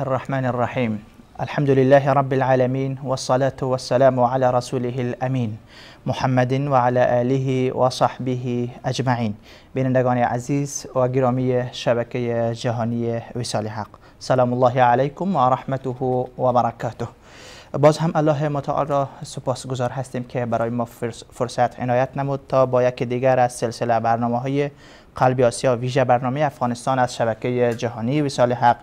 الله الرحمن الرحیم. الحمد لله رب العالمین والصلاة والسلام علی رسوله الامین محمد و علی آله و صحبه اجمعین. بینندگان عزیز و گرامی شبکه جهانی وصال حق، سلام الله علیکم و رحمته و برکاته. باز هم الله متعال را سپاسگزار هستیم که برای ما فرصت عنایت نمود تا با یک دیگر از سلسله برنامه‌های قلب آسیا ویژه برنامه افغانستان از شبکه جهانی وصال حق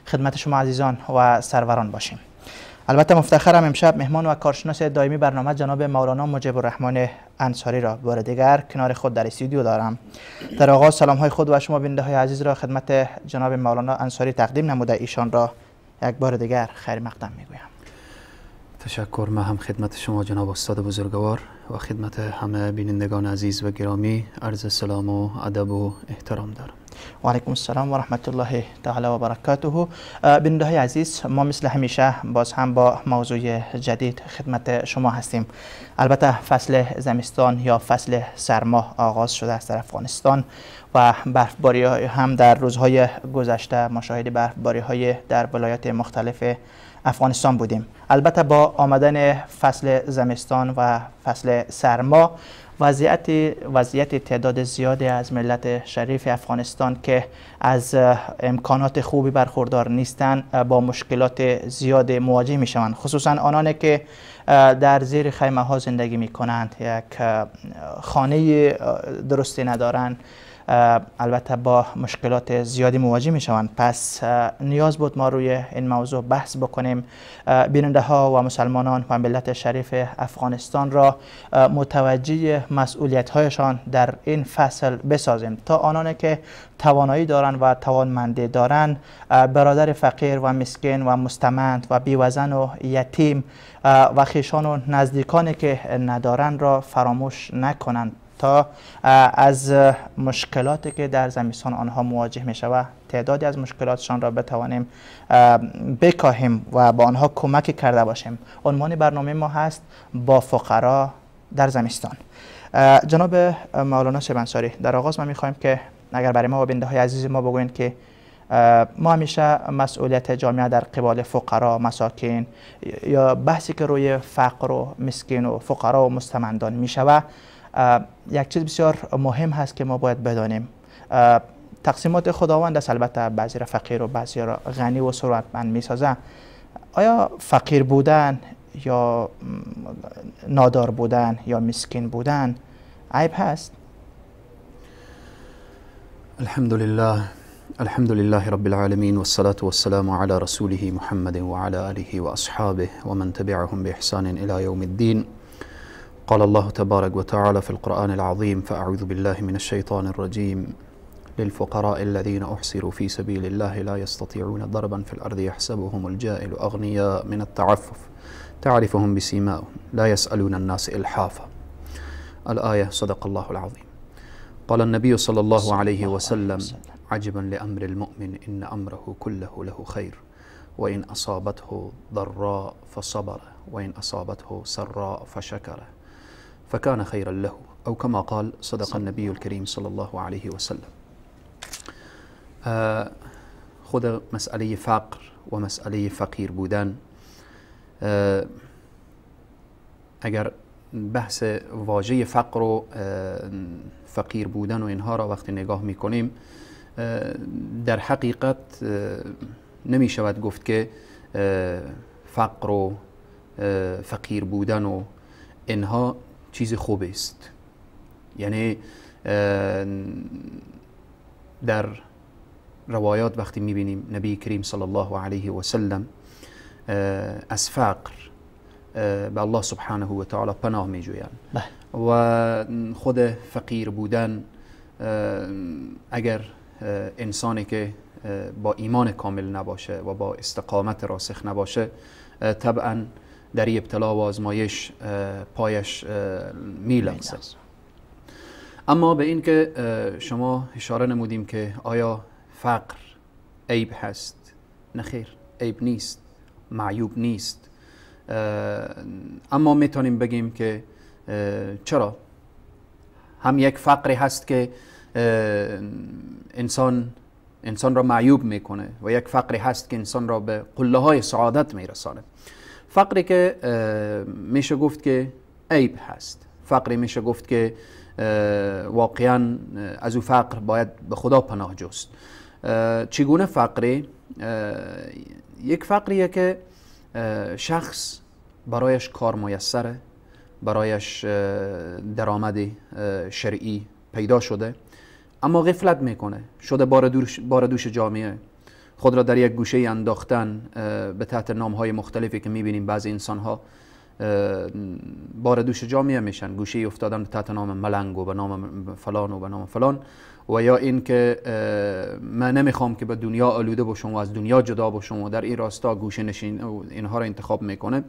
خدمت شما عزیزان و سروران باشیم. البته مفتخرم امشب مهمان و کارشناس دائمی برنامه جناب مولانا مجیب الرحمن انصاری را بار دیگر کنار خود در استودیو دارم. در آغاز سلام های خود و شما بیننده های عزیز را خدمت جناب مولانا انصاری تقدیم نموده ایشان را یک بار دیگر خیر مقدم میگویم. تشکر. من هم خدمت شما جناب استاد بزرگوار و خدمت همه بینندگان عزیز و گرامی عرض سلام و ادب و احترام دارم. و علیکم السلام و رحمت الله تعالی و برکاته. بیننده های عزیز، ما مثل همیشه باز هم با موضوع جدید خدمت شما هستیم. البته فصل زمستان یا فصل سرما آغاز شده است در افغانستان و برفباری هم در روزهای گذشته مشاهده برفباری های در ولایات مختلف افغانستان بودیم. البته با آمدن فصل زمستان و فصل سرما وضعیت تعداد زیادی از ملت شریف افغانستان که از امکانات خوبی برخوردار نیستند با مشکلات زیاد مواجه می شوند، خصوصا آنانی که در زیر خیمه ها زندگی می کنند، یک خانه درستی ندارند، البته با مشکلات زیادی مواجه می شوند. پس نیاز بود ما روی این موضوع بحث بکنیم، بیننده ها و مسلمانان و ملت شریف افغانستان را متوجه مسئولیت هایشان در این فصل بسازیم تا آنانی که توانایی دارند و توانمندی دارند برادر فقیر و مسکین و مستمند و بیوزن و یتیم و خویشان و نزدیکانی که ندارند را فراموش نکنند تا از مشکلاتی که در زمستان آنها مواجه می شود تعدادی از مشکلاتشان را بتوانیم بکاهیم و با آنها کمک کرده باشیم. عنوان برنامه ما هست با فقرا در زمستان. جناب مولانا شیب انصاری، در آغاز ما می خواهیم که اگر برای ما و بیننده های عزیز ما بگویند که ما همیشه مسئولیت جامعه در قبال فقرا، مساکین یا بحثی که روی فقر و مسکین و فقرا و مستمندان می شود، یک چیز بسیار مهم هست که ما باید بدانیم. تقسیمات خداوند است، البته بعضی را فقیر و بعضی را غنی و ثروتمند میسازه. آیا فقیر بودن یا نادار بودن یا مسکین بودن عیب هست؟ الحمد لله رب العالمين والصلاة والسلام على رسوله محمد وعلى آله وأصحابه ومن تبعهم بإحسان إلى يوم الدين. قال الله تبارك وتعالى في القرآن العظيم: فأعوذ بالله من الشيطان الرجيم للفقراء الذين أحصروا في سبيل الله لا يستطيعون ضربا في الأرض يحسبهم الجاهل أغنياء من التعفف تعرفهم بسيماهم لا يسألون الناس إلحافا. الآية. صدق الله العظيم. قال النبي صلى الله عليه وسلم: عجبا لأمر المؤمن إن أمره كله له خير وإن أصابته ضراء فصبر وإن أصابته سراء فشكر فكان خيرا له أو كما قال صدق النبي الكريم صلى الله عليه وسلم. خود مسئله فقر و مسئله فقیر بودن، اگر بحث واژه فقر و فقیر بودن و اینها را وقتی نگاه میکنیم، در حقیقت نمی شود گفت که فقر و فقیر بودن و اینها چیز خوب است. یعنی در روایات وقتی میبینیم نبی کریم صلی الله علیه و سلم از فقر به الله سبحانه و تعالی پناه میجویند و خود فقیر بودن، اگر انسانی که با ایمان کامل نباشه و با استقامت راسخ نباشه طبعا در ابتلا و آزمایش پایش میلغزد. اما به این که شما اشاره نمودیم که آیا فقر عیب هست؟ نخیر، عیب نیست، معیوب نیست. اما میتونیم بگیم که چرا؟ هم یک فقری هست که انسان انسان را معیوب میکنه و یک فقری هست که انسان را به قله های سعادت میرسانه. فقری که میشه گفت که عیب هست، فقری میشه گفت که واقعا از او فقر باید به خدا پناه جست. چگونه فقری؟ یک فقریه که شخص برایش کار میسره، برایش درآمد شرعی پیدا شده، اما غفلت میکنه، شده بار دوش جامعه، خود را در یک گوشه انداختن به تحت نامهای مختلفی که میبینیم بعضی انسانها بار دوش جامعه میشن، گوشه افتادن به تحت نام ملنگ و به نام فلان و به نام فلان، و یا این که من نمیخوام که به دنیا آلوده باشم و از دنیا جدا باشم و در این راستا گوشه نشین اینها را انتخاب میکنه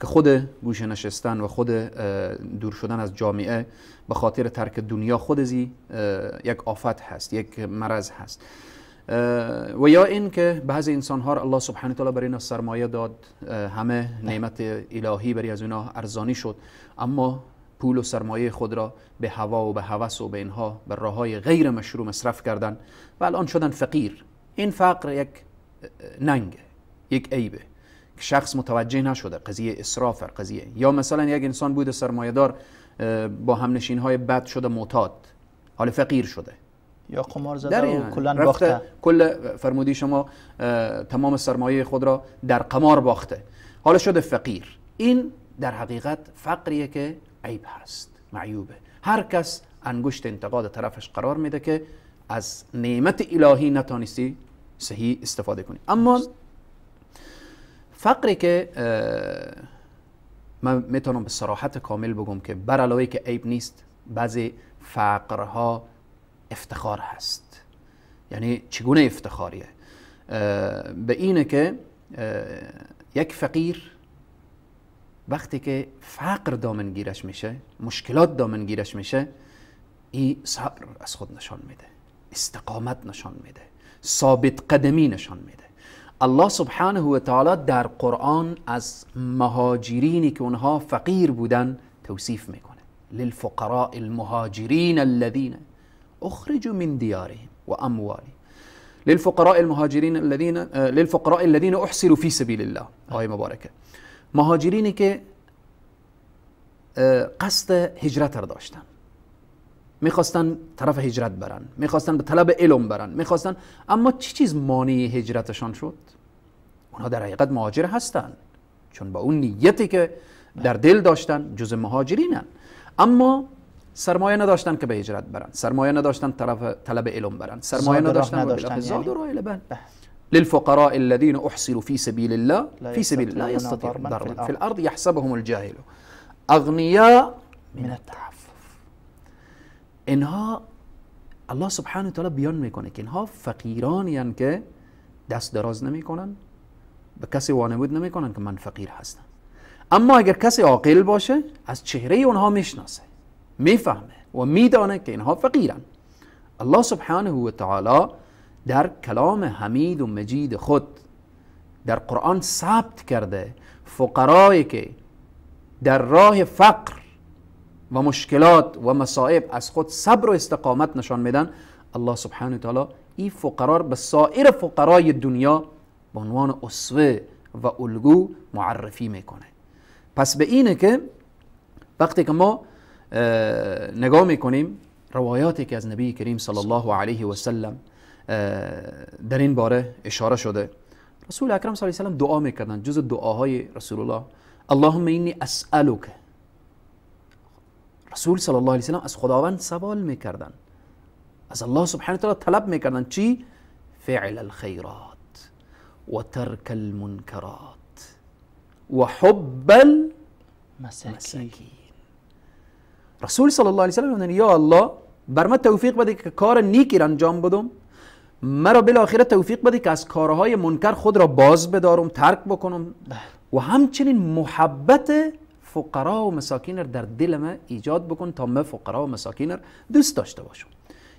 که خود گوشه نشستن و خود دور شدن از جامعه به خاطر ترک دنیا خود ازی یک آفت هست، یک مرض هست. و یا این که بعضی انسان ها الله سبحانه تعالی برای اینا سرمایه داد، همه نعمت الهی برای از اینا ارزانی شد، اما پول و سرمایه خود را به هوا و به هوس و به اینها به راههای غیر مشروع مصرف کردن و الان شدن فقیر. این فقر یک ننگه، یک عیبه که شخص متوجه نشده، قضیه اسراف قضیه. یا مثلا یک انسان بوده سرمایه دار، با همنشین های بد شده معتاد، حال فقیر شده، یا قمار زده و کلا باخته، کل فرمودی شما تمام سرمایه خود را در قمار باخته، حالا شده فقیر. این در حقیقت فقریه که عیب هست، معیوبه. هر کس انگشت انتقاد طرفش قرار میده که از نعمت الهی نتانستی صحیح استفاده کنی. اما فقری که من میتونم به صراحت کامل بگم که بر علاوه که عیب نیست، بعضی فقرها افتخار هست. یعنی چگونه افتخاریه؟ به اینه که یک فقیر وقتی که فقر دامنگیرش میشه، مشکلات دامنگیرش میشه، این صبر از خود نشان میده، استقامت نشان میده، ثابت قدمی نشان میده. الله سبحانه و تعالی در قرآن از مهاجرینی که اونها فقیر بودن توصیف میکنه. للفقراء المهاجرین الذين اخرجوا من دیارهم و اموالهم، للفقراء المهاجرین للفقراء الذين احصروا في سبيل الله. آیه مبارکه. مهاجرینی که قصد هجرت را داشتن، میخواستن طرف هجرت برن، میخواستن به طلب علم برن، میخواستن، اما چی چیز مانع هجرتشان شد؟ اونها در حقیقت مهاجر هستن، چون با اون نیتی که در دل داشتن جز مهاجرینن، اما سرمایه نداشتن که به هجرت برن، سرمایه نداشتن طرف طلب علم برن، سرمایه نداشتن زاد راه لبن. للفقراء الذين احصروا في سبيل الله لا يستطيعون ضربا في الارض يحسبهم الجاهل اغنياء من التعفف. اینها الله سبحانه و تعالی بیان میکنه که اینها فقیرانی هستند که دست دراز نمیکنن، به کسی وانمود نمیکنن که من فقیر هستم، اما اگر کسی عاقل باشه از چهره اونها میشناسه، میفهمه و میدانه که اینها فقیرن. الله سبحانه و تعالی در کلام حمید و مجید خود در قرآن ثبت کرده فقرایی که در راه فقر و مشکلات و مصائب از خود صبر و استقامت نشان میدن. الله سبحانه و تعالی این فقرا به سایر فقرای دنیا به عنوان اسوه و الگو معرفی میکنه. پس به اینه که وقتی که ما نگاه میکنیم روایاتی که از نبی کریم صلی الله علیه و سلم در این باره اشاره شده، رسول اکرم صلی الله علیه و سلم دعا میکردن. جز دعاهای رسول الله اللهم اینی اسألک، رسول صلی الله علیه و سلم از خداوند سوال میکردن، از الله سبحانه و تعالی طلب میکردن چی؟ فعل الخیرات و ترک المنکرات و حب المساکین. رسول صلی الله علیه و سلم میگن یا الله بر من توفیق بده که کار نیکی را انجام بدم، مرا بالاخره توفیق بده که از کارهای منکر خود را باز بدارم، ترک بکنم، و همچنین محبت فقرا و مساکین را در دل من ایجاد بکن تا من فقرا و مساکین را دوست داشته باشم.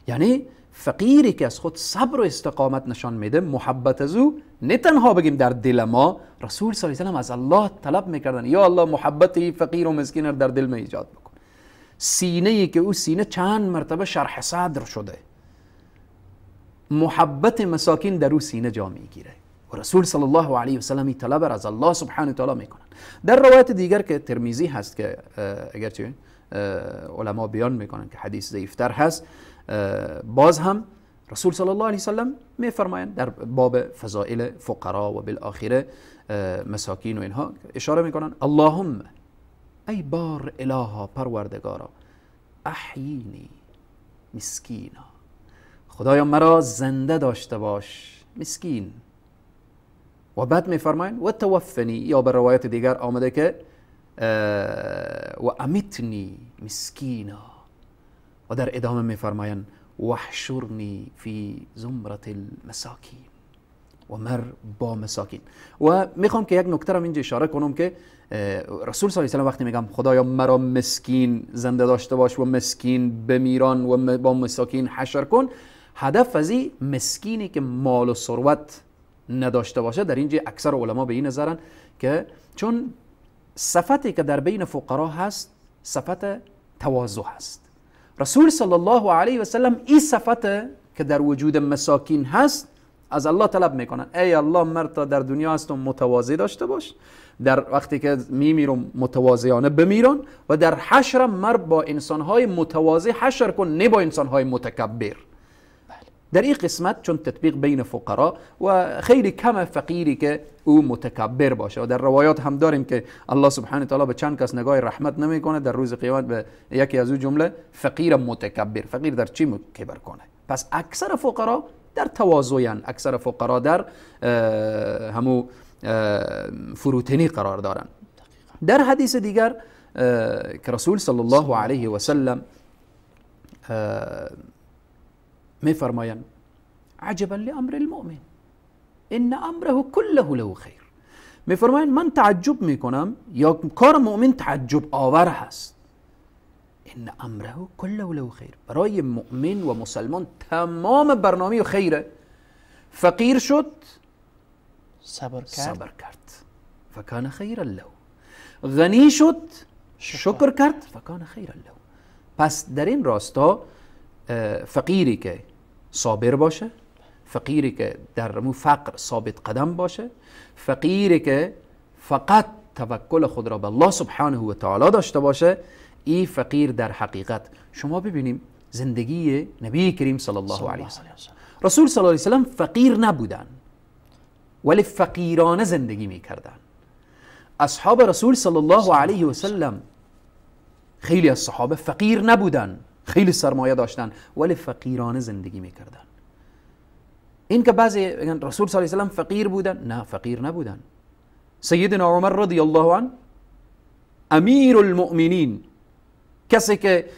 یعنی فقیری که از خود صبر و استقامت نشان میده، محبت از او نه تنها بگیم در دل ما، رسول صلی الله علیه و آله از الله طلب میکردن یا الله محبت فقیر و مسکین را در دل من ایجاد بکن. سینه ای که او سینه چند مرتبه شرح صدر شده، محبت مساکین در او سینه جا میگیره و رسول صلی الله علیه و سلم طلب از الله سبحانه و تعالی میکنن. در روایت دیگر که ترمذی هست که اگرچه علما بیان میکنن که حدیث ضعیفتر هست، باز هم رسول صلی الله علیه و سلم میفرمایند در باب فضائل فقرا و بالاخره مساکین و اینها اشاره میکنن اللهم ای بار الها پروردگارا احیینی مسکینا، خدایا مرا زنده داشته باش مسکین. و بعد میفرمایند و توفنی، یا به روایت دیگر آمده که و امیتنی مسکینا، و در ادامه میفرمایند وحشرنی فی زمرة المساکین، و مر با مساکین. و میخوام که یک نکته رو اینجا اشاره کنم که رسول صلی الله علیه و سلم وقتی میگم خدایا مرا مسکین زنده داشته باش و مسکین بمیران و با مساکین حشر کن، هدف از این مسکینی که مال و ثروت نداشته باشه. در اینجا اکثر علما به این نظرن که چون صفتی که در بین فقرا هست صفت تواضع هست، رسول صلی الله علیه و سلم این صفت که در وجود مساکین هست از الله طلب میکنن ای الله مرتا در دنیا هستم متواضع داشته باش، در وقتی که میمیرم متواضعانه بمیران، و در حشر مر با انسانهای متواضع حشر کن، نه با انسانهای متکبر. در این قسمت چون تطبیق بین فقرا و خیلی کم فقیری که او متکبر باشه، و در روایات هم داریم که الله سبحانه تعالی به چند کس نگاه رحمت نمیکنه در روز قیامت، به یکی از او جمله فقیر متکبر. فقیر در چی کبر کنه؟ پس اکثر فقرا در تواضعن، اکثر فقرا در همو فروتنی قرار دارن. در حدیث دیگر که رسول صلی الله علیه و سلم میفرمایند عجبا لامر المؤمن ان امره كله له خیر. میفرمایند من تعجب میکنم، یا کار مؤمن تعجب آور هست، ان امره كله له خیر، برای مؤمن و مسلمان تمام برنامه و خیره. فقیر شد صبر کرد فکان خیرا له، غنی شد شکر کرد فکان خیرا له. پس در این راستا فقیری که صابر باشه، فقیری که در مو فقر ثابت قدم باشه، فقیری که فقط توکل خود را به الله سبحانه و تعالی داشته باشه، این فقیر در حقیقت شما ببینیم زندگی نبی کریم صلی الله علیه و سلم، رسول صلی الله علیه و سلم فقیر نبودن ولی فقیرانه زندگی میکردن. اصحاب رسول صلی الله علیه و سلم خیلی از صحابه فقیر نبودن، خیلی سرمایه داشتن ولی فقیرانه زندگی میکردن. این که بعضی رسول صلی الله علیه و سلم فقیر بودن، نه فقیر نبودن. سیدنا عمر رضی الله عنه امیر المؤمنین، کسی که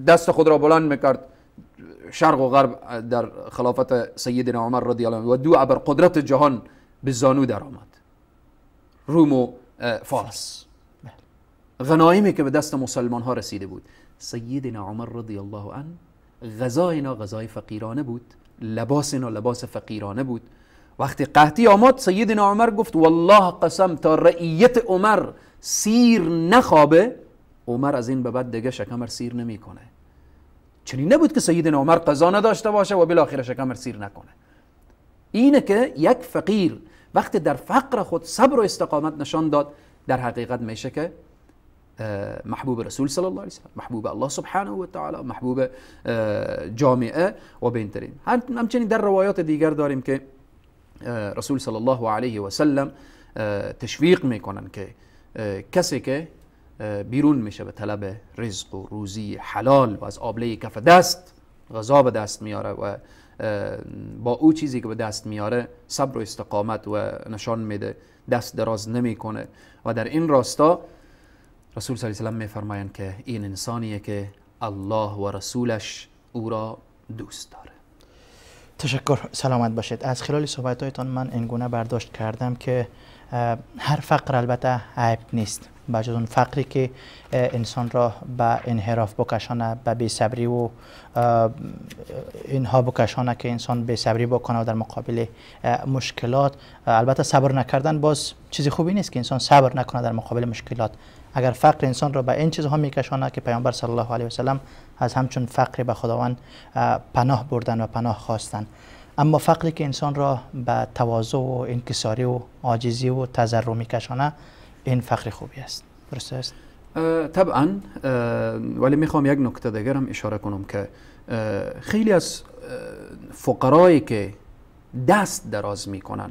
دست خود را بلند میکرد شرق و غرب در خلافت سیدنا عمر رضی الله عنه، و دو ابر قدرت جهان به زانو در آمد، روم و فارس، غنایمی که به دست مسلمان ها رسیده بود. سیدنا عمر رضی الله عنه غذاینا غذای فقیرانه بود، لباسنا لباس فقیرانه بود. وقتی قحطی آمد سیدنا عمر گفت والله قسم تا رعیت عمر سیر نخوابه، عمر از این به بعد دیگه شکمر سیر نمیکنه. چنین نبود که سیدنا عمر قضا نداشته باشه و بالاخره شکمر سیر نکنه. اینه که یک فقیر وقتی در فقر خود صبر و استقامت نشان داد، در حقیقت میشه که محبوب رسول صلی الله علیه و سلم، محبوب الله سبحانه و تعالی، محبوب جامعه و بهترین. همچنین در روایات دیگر داریم که رسول صلی الله علیه و سلم تشویق میکنن که کسی که بیرون میشه به طلب رزق و روزی حلال و از آبله کف دست غذا به دست میاره و با او چیزی که به دست میاره صبر و استقامت و نشان میده، دست دراز نمیکنه. و در این راستا رسول صلی الله علیه و سلم میفرمایند که این انسانیه که الله و رسولش او را دوست داره. تشکر، سلامت باشید. از خلال صحبت‌هایتان من اینگونه برداشت کردم که هر فقر البته عیب نیست، بجز اون فقری که انسان را به انحراف بکشانه، به بی‌صبری و اینها بکشانه که انسان بی‌صبری بکنه و در مقابل مشکلات. البته صبر نکردن باز چیزی خوبی نیست که انسان صبر نکنه در مقابل مشکلات. اگر فقر انسان را به این چیزها میکشانه که پیامبر صلی الله علیه و سلم از همچون فقر به خداوند پناه بردن و پناه خواستن. اما فقری که انسان را به تواضع و انکساری و عاجزی و تضرع میکشانه، این فقر خوبی است. درست است؟ طبعا. ولی میخوام یک نکته دیگر هم اشاره کنم که خیلی از فقرایی که دست دراز میکنن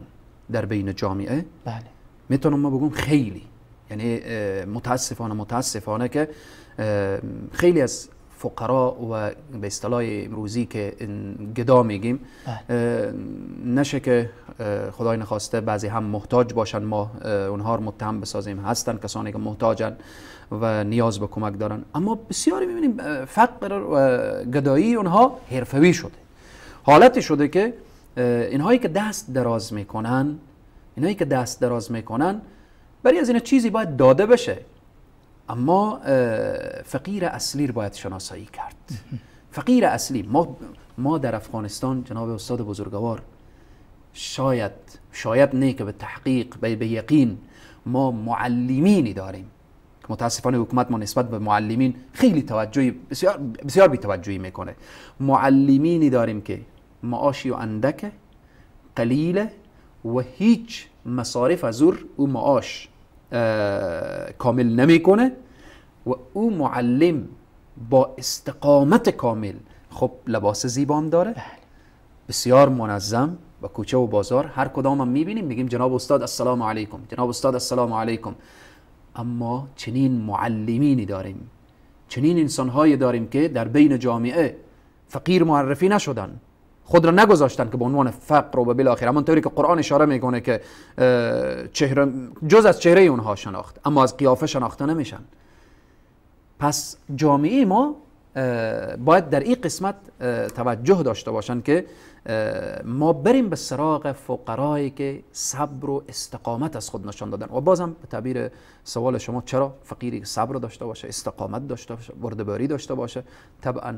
در بین جامعه، بله، میتونم ما بگم خیلی، یعنی متاسفانه که خیلی از فقرا و به اصطلاح امروزی که گدا میگیم، نشه که خدای نخواسته بعضی هم محتاج باشن، ما اونها رو متهم بسازیم. هستن کسانی که محتاجن و نیاز به کمک دارن، اما بسیاری میبینیم فقر و گدایی اونها حرفوی شده. حالتی شده که اینهایی که دست دراز میکنن برای از این چیزی باید داده بشه، اما فقیر اصلی رو باید شناسایی کرد. فقیر اصلی ما در افغانستان جناب استاد بزرگوار، شاید نه که به تحقیق به یقین، ما معلمینی داریم که متاسفانه حکومت ما نسبت به معلمین خیلی بسیار بی‌توجهی میکنه. معلمینی داریم که معاشی و اندکه، قلیله و هیچ مصارف از او معاش کامل نمیکنه و او معلم با استقامت کامل، خب لباس زیبام داره، بسیار منظم، و کوچه و بازار هر کدام هم میبینیم میگیم جناب استاد السلام علیکم، جناب استاد السلام علیکم. اما چنین معلمینی داریم، چنین انسانهایی داریم که در بین جامعه فقیر معرفی نشدن، خود را نگذاشتن که به عنوان فقر و بالاخره همونطوری که قرآن اشاره میکنه که جز از چهره اونها شناخت، اما از قیافه شناخته نمیشن. پس جامعه ما باید در این قسمت توجه داشته باشن که ما بریم به سراغ فقرایی که صبر و استقامت از خود نشان دادن. و بازم به تعبیر سوال شما، چرا فقیری که صبر داشته باشه، استقامت داشته باشه، بردباری داشته باشه، طبعا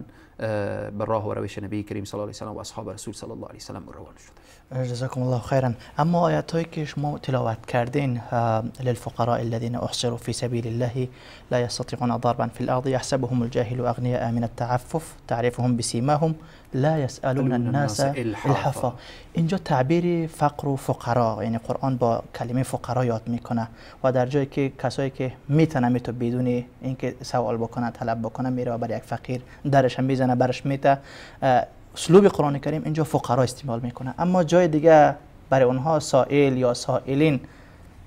به راه و روش نبی کریم صلی الله علیه و سلم و اصحاب رسول صلی الله علیه و سلم روان شده. جزاکم الله خیرا. اما آیات هایی که شما تلاوت کردین، للفقراء الذين احصروا في سبيل الله لا يستطيعون ضربا في الارض يحسبهم الجاهل اغنياء من التعفف تعرفهم بسيماهم لا يسألون الناس الحفا. اینجا تعبیر فقر و فقرا، یعنی قرآن با کلمه فقرا یاد میکنه و در جایی که کسایی که میتونه میتو بدون اینکه سوال بکنه، طلب بکنه، میره و برای یک فقیر درش هم میزنه، برش میته. اسلوب قرآن کریم اینجا فقرا استعمال میکنه، اما جای دیگه برای اونها سائل یا سائلین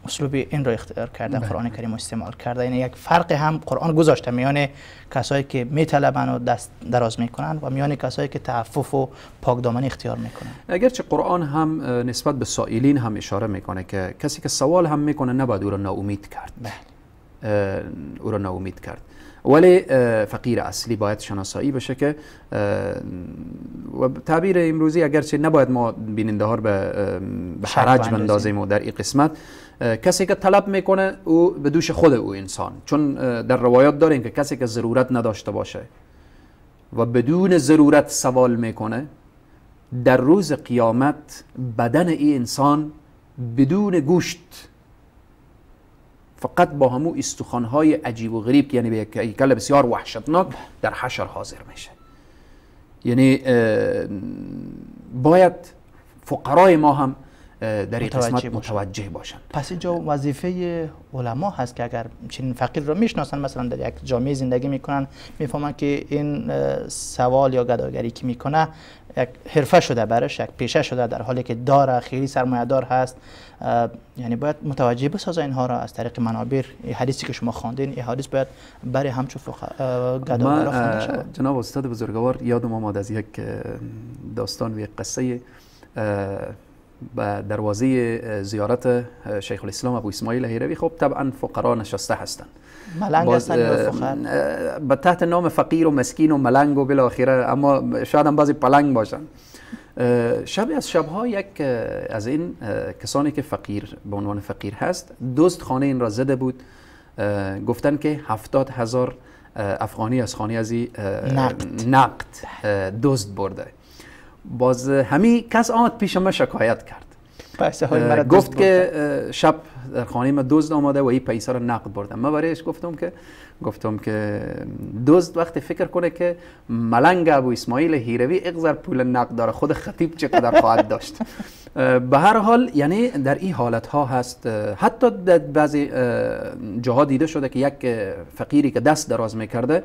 اسلوب این رو اختیار کردن، قرآن کریم استعمال کرده. یعنی یک فرق هم قرآن گذاشته میان کسایی که میطلبن و دست دراز میکنن و میان کسایی که تعفف و پاکدامنی اختیار میکنن. اگرچه قرآن هم نسبت به سائلین هم اشاره میکنه که کسی که سوال هم میکنه نباید او را ناامید کرد. او را ناامید کرد، ولی فقیر اصلی باید شناسایی بشه که و تعبیر امروزی اگرچه نباید ما بیننده ها به حرج بندازیم و در این قسمت کسی که طلب میکنه او به دوش خود او انسان، چون در روایات داریم که کسی که ضرورت نداشته باشه و بدون ضرورت سوال میکنه، در روز قیامت بدن این انسان بدون گوشت، فقط با همو استخوان‌های عجیب و غریب که یعنی به یک هیکل بسیار وحشتناک در حشر حاضر میشه. یعنی باید فقرای ما هم در این قسمت متوجه باشند. پس اینجا وظیفه علما هست که اگر چنین فقیر رو میشناسن، مثلا در یک جامعه زندگی میکنن، میفهمن که این سوال یا گداگری که میکنه یک حرفه شده برش، یک پیشه شده، در حالی که داره، خیلی سرمایه‌دار هست، یعنی باید متوجه بسازه اینها را از طریق منابر. این حدیثی که شما خواندین، این حدیث باید برای همچون گداگرا خوانده شود. جناب استاد بزرگوار یادم آمد از یک داستان و یک قصه به دروازه زیارت شیخ الاسلام ابو اسماعیل هیروی. خب طبعا فقرا نشسته هستند، ملنگ هستند یا فقر؟ به تحت نام فقیر و مسکین و ملنگ و بالاخره، اما شاید هم بعضی پلنگ باشن. شب از شبها یک از این کسانی که فقیر به عنوان فقیر هست دزد خانه این را زده بود. گفتن که 70,000 افغانی از خانه از نقد دزد برده. باز همین کس آمد پیش ما شکایت کرد، گفت که شب در خانه ما دزد آمده و این پیسه را نقد برده. من برایش گفتم که دزد وقتی فکر کنه که ملنگ ابو اسماعیل هیروی اقدر پول نقد داره، خود خطیب چقدر خواهد داشت. به هر حال یعنی در این حالت ها هست. حتی در بعضی جاها دیده شده که یک فقیری که دست دراز میکرده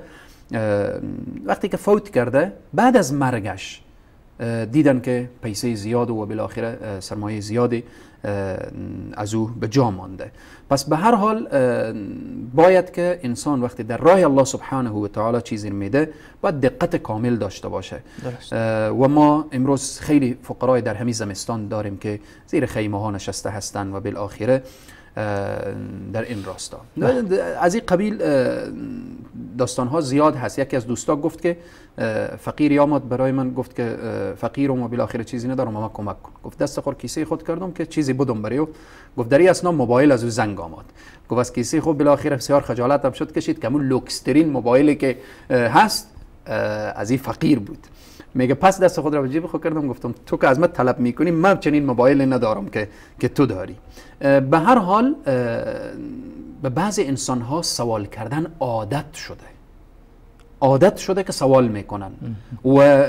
وقتی که فوت کرده بعد از مرگش دیدن که پیسه زیاد و بالاخره سرمایه زیادی از او به جا مانده. پس به هر حال باید که انسان وقتی در راه الله سبحانه و تعالی چیزی میده باید دقت کامل داشته باشه. و ما امروز خیلی فقرای در همین زمستان داریم که زیر خیمه ها نشسته هستند و بالاخره در این راستا از این قبیل داستان ها زیاد هست. یکی از دوستا گفت که فقیری آمد برای من گفت که فقیرم و بالاخره چیزی ندارم و کمک کن. گفت دست خور کیسه خود کردم که چیزی بدم برای او. گفت در این اثنا موبایل از او زنگ آمد. گفت از کیسه خود بالاخره بسیار خجالت هم شد کشید که همون لوکسترین موبایلی که هست از این فقیر بود. میگه پس دست خود را به جیب خود کردم گفتم تو که از من طلب میکنی من چنین موبایل ندارم که تو داری. به هر حال به بعضی انسان ها سوال کردن عادت شده که سوال میکنن و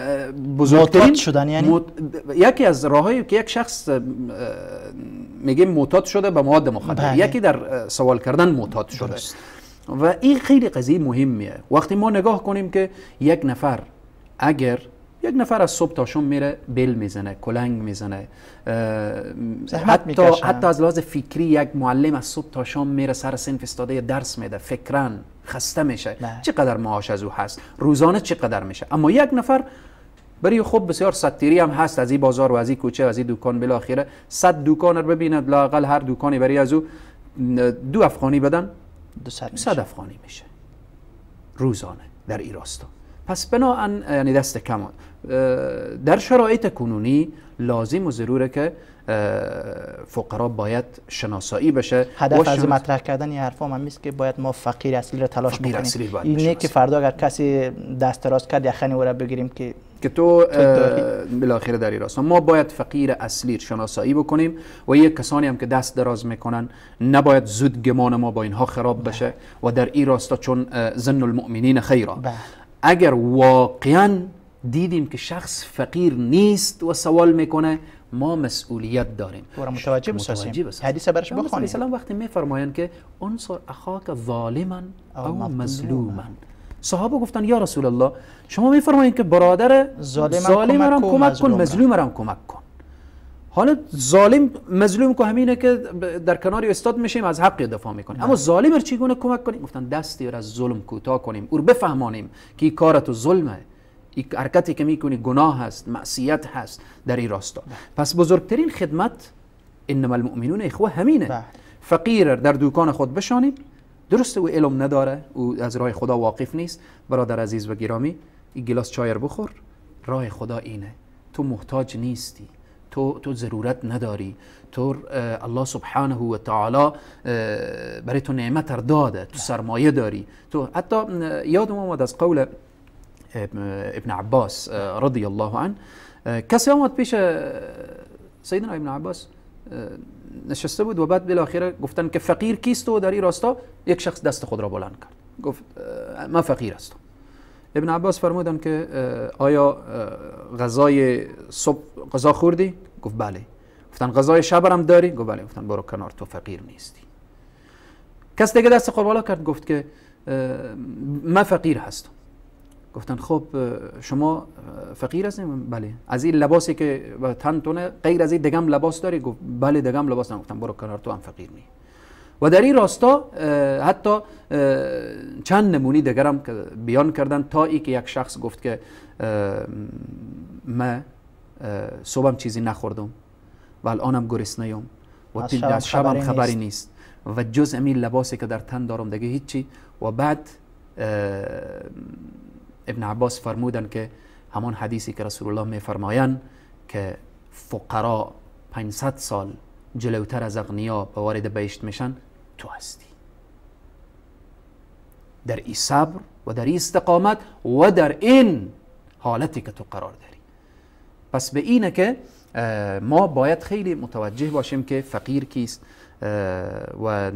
بزرگترین شدن. یعنی یکی از راهایی که یک شخص میگه معتاد شده به مواد مخدر، یکی در سوال کردن معتاد شده. و این خیلی قضیه مهمیه. وقتی ما نگاه کنیم که یک نفر از صبح تا شام میره بیل میزنه، کلنگ میزنه، حتی از لحاظ فکری یک معلم از صبح تا شام میره سر صنف استاده درس میده، فکرن خسته میشه، چقدر معاش از او هست، روزانه چقدر میشه. اما یک نفر برای خود بسیار ستیری هم هست، از این بازار و از این کوچه و از این دکان بالاخره 100 دکان رو ببیند، لااقل هر دکانی برای از او 2 افغانی بدن 200 افغانی میشه روزانه در این راستا. پس بناهن یعنی دست کم در شرایط کنونی لازم و ضروره که فقرا باید شناسایی بشه. هدف از مطرح کردن این حرفا هم است که باید ما فقیر اصلی رو تلاش بکنیم. اینه که فردا اگر کسی دست دراز کرد یخنی او را بگیریم که تو بالاخره در این راستا ما باید فقیر اصلی شناسایی بکنیم و یک کسانی هم که دست دراز میکنن نباید زود گمان ما با اینها خراب بشه. و در این راستا چون ظن المؤمنین خیرا، اگر واقعا دیدیم که شخص فقیر نیست و سوال میکنه ما مسئولیت داریم و متوجه بسازیم. حدیث برش بخوانیم. مثلا وقتی میفرمایند که انصر اخاک ظالما او مظلوما، صحابه گفتن یا رسول الله شما میفرمایید که برادر ظالم را کمک کن، مظلوم را کمک کن. حالا ظالم مظلوم که همینه که در کنار استاد میشیم از حق دفاع میکنیم، اما ظالم را چگونه کمک کنیم؟ گفتن دستی را از ظلم کوتاه کنیم، او بفهمانیم که این کار تو ظلمه، این حرکتی که میکنی گناه هست، معصیت هست در این راستا. پس بزرگترین خدمت انما المؤمنون اخوه همینه. فقیر در دکان خود بشانیم، درسته او علم نداره، او از راه خدا واقف نیست. برادر عزیز و گرامی این گلاس چای بخور، راه خدا اینه، تو محتاج نیستی، تو ضرورت نداری، تو الله سبحانه و تعالی برای تو نعمت داده، تو سرمایه داری. تو حتی یادم اومد از قول ابن عباس رضی الله عنه، کسی آمد پیش سیدنا ابن عباس نشسته بود و بعد بالاخره گفتن که فقیر کیست و در این راستا یک شخص دست خود را بلند کرد گفت من فقیر هستم. ابن عباس فرمودن که آیا غذای صبح غذا خوردی؟ گفت بله. گفتن غذای شب هم داری؟ گفت بله. گفتن برو کنار، تو فقیر نیستی. کس دیگه دست خود بالا کرد گفت که من فقیر هستم. گفتن خب شما فقیر هستیم؟ بله. از این لباسی که تنتونه غیر از این دگم لباس داری؟ گفت بله دگم لباس دارم. گفتن برو کنار، تو هم فقیر نی. و در این راستا حتی چند نمونی دیگرم بیان کردن تا ای که یک شخص گفت که من صبحم چیزی نخوردم و الانم گرسنه‌ام و از شبم خبری نیست و جز همین لباسی که در تن دارم دیگه هیچی. و بعد ابن عباس فرمودن که همان حدیثی که رسول الله میفرمایند که فقرا 500 سال جلوتر از اغنیا به وارد بهشت میشن تو هستی. در این صبر و در این استقامت و در این حالتی که تو قرار داری. پس به اینه که ما باید خیلی متوجه باشیم که فقیر کیست و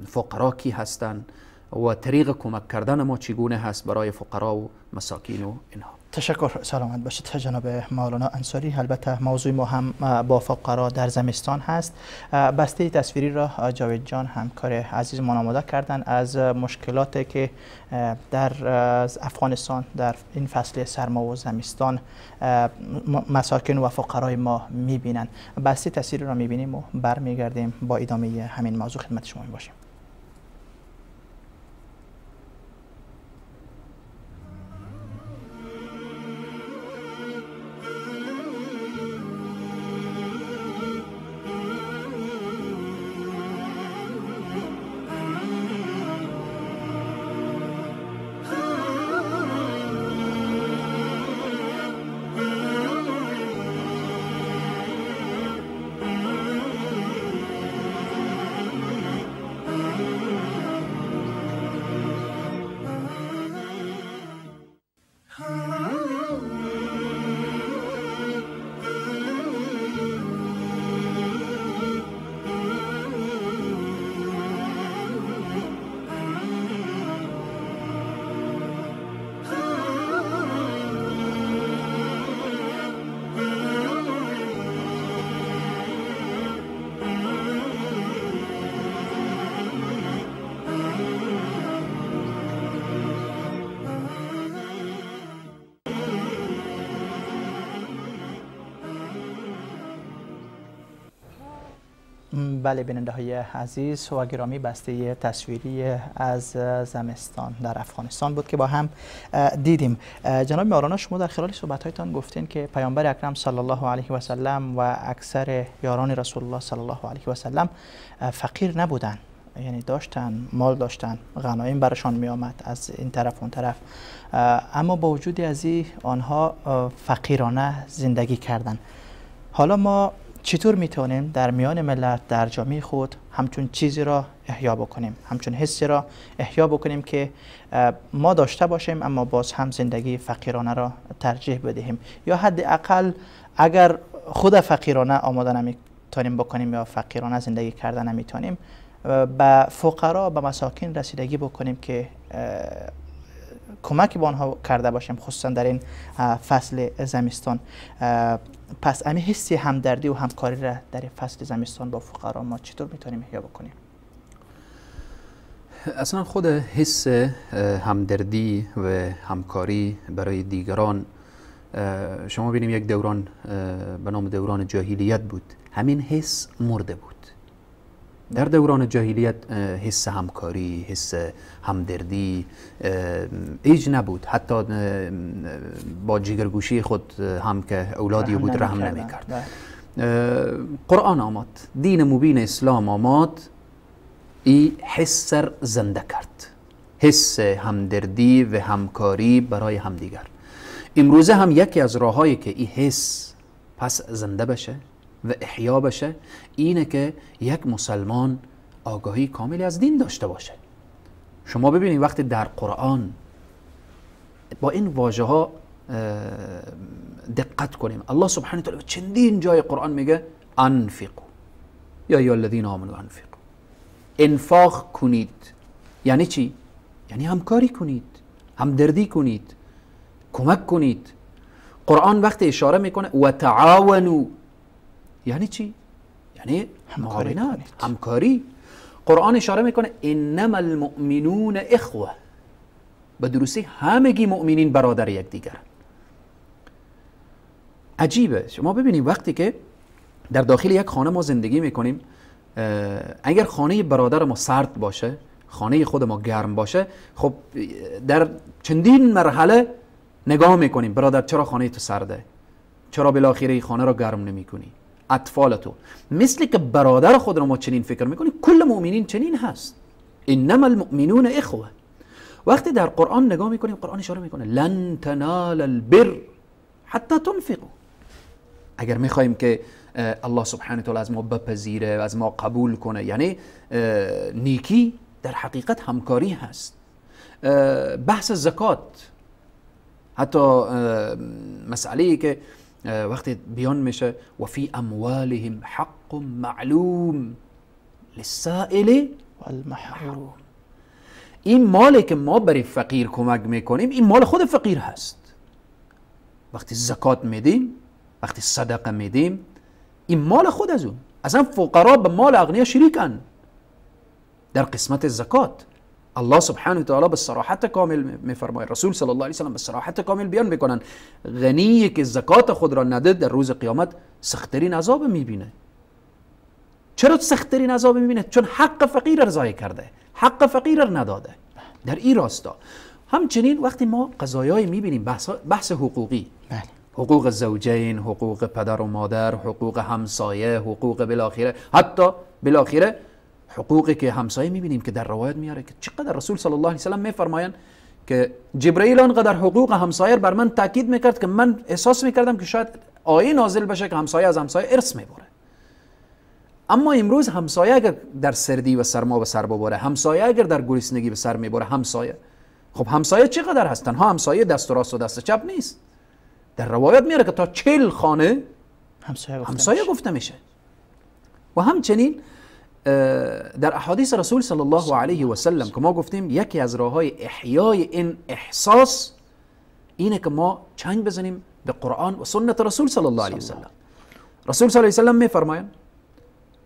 فقرا کی هستن و طریق کمک کردن ما چگونه هست برای فقرا و مساکین و اینها. تشکر، سلامت باشید جناب مولانا انصاری. البته موضوع ما هم با فقرا در زمستان هست. بسته تصویری را جاوید جان همکار عزیز ما آماده کردن از مشکلاتی که در افغانستان در این فصل سرما و زمستان مساکین و فقرای ما میبینن. بسته تصویری را میبینیم و برمیگردیم با ادامه همین موضوع خدمت شما باشیم. بله بیننده های عزیز و گرامی، بسته تصویری از زمستان در افغانستان بود که با هم دیدیم. جناب مولانا، شما در خلال صحبت‌هایتان گفتین که پیامبر اکرم صلی الله علیه و سلم و اکثر یاران رسول الله صلی الله علیه و سلم فقیر نبودن، یعنی داشتن، مال داشتن، غنایم برشان می آمد از این طرف اون طرف، اما با وجود از این آنها فقیرانه زندگی کردن. حالا ما چطور میتونیم در میان ملت، در جامعه خود همچون چیزی را احیا بکنیم، همچون حسی را احیا بکنیم که ما داشته باشیم اما باز هم زندگی فقیرانه را ترجیح بدهیم، یا حداقل اگر خود فقیرانه آماده نمیتونیم بکنیم یا فقیرانه زندگی کردن نمیتونیم، به فقرا، به مساکین رسیدگی بکنیم که کمک به آنها کرده باشیم، خصوصا در این فصل زمستان. پس امی حسی همدردی و همکاری را در فصل زمستان با فقرا ما چطور میتونیم احیا بکنیم؟ اصلا خود حس همدردی و همکاری برای دیگران، شما ببینیم یک دوران به نام دوران جاهلیت بود، همین حس مرده بود. در دوران جاهلیت حس همکاری، حس همدردی ایج نبود، حتی با جگرگوشی خود هم که اولادی بود رحم نمی کرد. قرآن آمد، دین مبین اسلام آمد، این حس زنده کرد، حس همدردی و همکاری برای همدیگر. امروزه هم یکی از راههایی که این حس پس زنده بشه و احیا بشه اینه که یک مسلمان آگاهی کاملی از دین داشته باشه. شما ببینید وقتی در قرآن با این واژه ها دقت کنیم، الله سبحانه و تعالی چندین جای قرآن میگه انفقوا یا ایها الذین آمنوا انفقوا، انفاق کنید. یعنی چی؟ یعنی همکاری کنید، همدردی کنید، کمک کنید. قرآن وقتی اشاره میکنه و تعاونوا، یعنی چی؟ یعنی معاونت، همکاری. قرآن اشاره میکنه انما المؤمنون اخوه، به درستی همگی مؤمنین برادر یکدیگر. عجیبه، شما ببینید وقتی که در داخل یک خانه ما زندگی میکنیم، اگر خانه برادر ما سرد باشه، خانه خود ما گرم باشه، خب در چندین مرحله نگاه میکنیم برادر چرا خانه تو سرده، چرا بالاخره خانه را گرم نمیکنی، اطفال تو. مثل که برادر خود را ما چنین فکر میکنیم، کل مؤمنین چنین هست، انما المؤمنون اخوه. وقتی در قرآن نگاه میکنیم، قرآن اشاره میکنه لن تنال البر حتی تنفقوا، اگر میخوایم که الله سبحانه و تعالی از ما بپذیره و از ما قبول کنه، یعنی نیکی در حقیقت همکاری هست. بحث زکات، حتی مسئله که وقتی بیان میشه و فی اموالهم حق معلوم للسائل والمحروم، این مالی که ما برای فقیر کمک میکنیم این مال خود فقیر هست. وقتی زکات میدیم، وقتی صدقه میدیم، این مال خود از اون. اصلا فقرا به مال اغنیا شریکن در قسمت زکات. الله سبحانه و تعالی به صراحت کامل میفرماید، رسول صلی الله علیه و سلم به صراحت کامل بیان میکنن غنی که زکات خود را نده در روز قیامت سخت‌ترین عذاب میبینه. چرا سخت‌ترین عذاب میبینه؟ چون حق فقیر را ضایع کرده، حق فقیر را نداده. در این راستا همچنین وقتی ما قضایای میبینیم بحث حقوقی، حقوق زوجین، حقوق پدر و مادر، حقوق همسایه، حقوق بالاخره، حتی بالاخره حقوقی که همسایه میبینیم که در روایت میاره که چقدر رسول صلی الله علیه و سلم میفرمایند که جبرئیل آنقدر حقوق همسایه بر من تاکید میکرد که من احساس میکردم که شاید آیه نازل بشه که همسایه از همسایه ارث میبره. اما امروز همسایه اگر در سردی و سرما به سر ببره، همسایه اگر در گرسنگی به سر میبره، خب همسایه چقدر هست؟ تنها همسایه دست راست و دست چپ نیست. در روایت میاره که تا 40 خانه همسایه گفته میشه. و همچنین در احادیث رسول صلی الله علیه و سلم که ما گفتیم یکی از راههای احیای این احساس اینه که ما چنگ بزنیم به قرآن و سنت رسول صلی الله علیه و سلم. رسول صلی الله علیه و سلم میفرمایند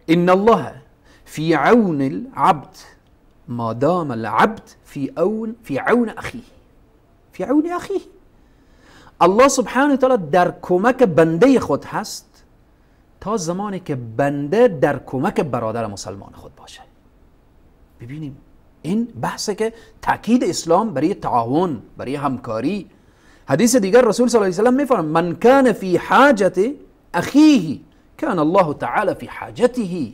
ان الله فی عون العبد ما دام العبد فی عون اخیه، فی عون اخیه. الله سبحانه و تعالی در کمک بنده خود هست تا زمانی که بنده در کمک برادر مسلمان خود باشه. ببینیم این بحثه که تاکید اسلام برای تعاون، برای همکاری. حدیث دیگر رسول صلی الله علیه و سلم میفرماید من کان فی حاجت اخیه کان الله تعالی فی حاجته.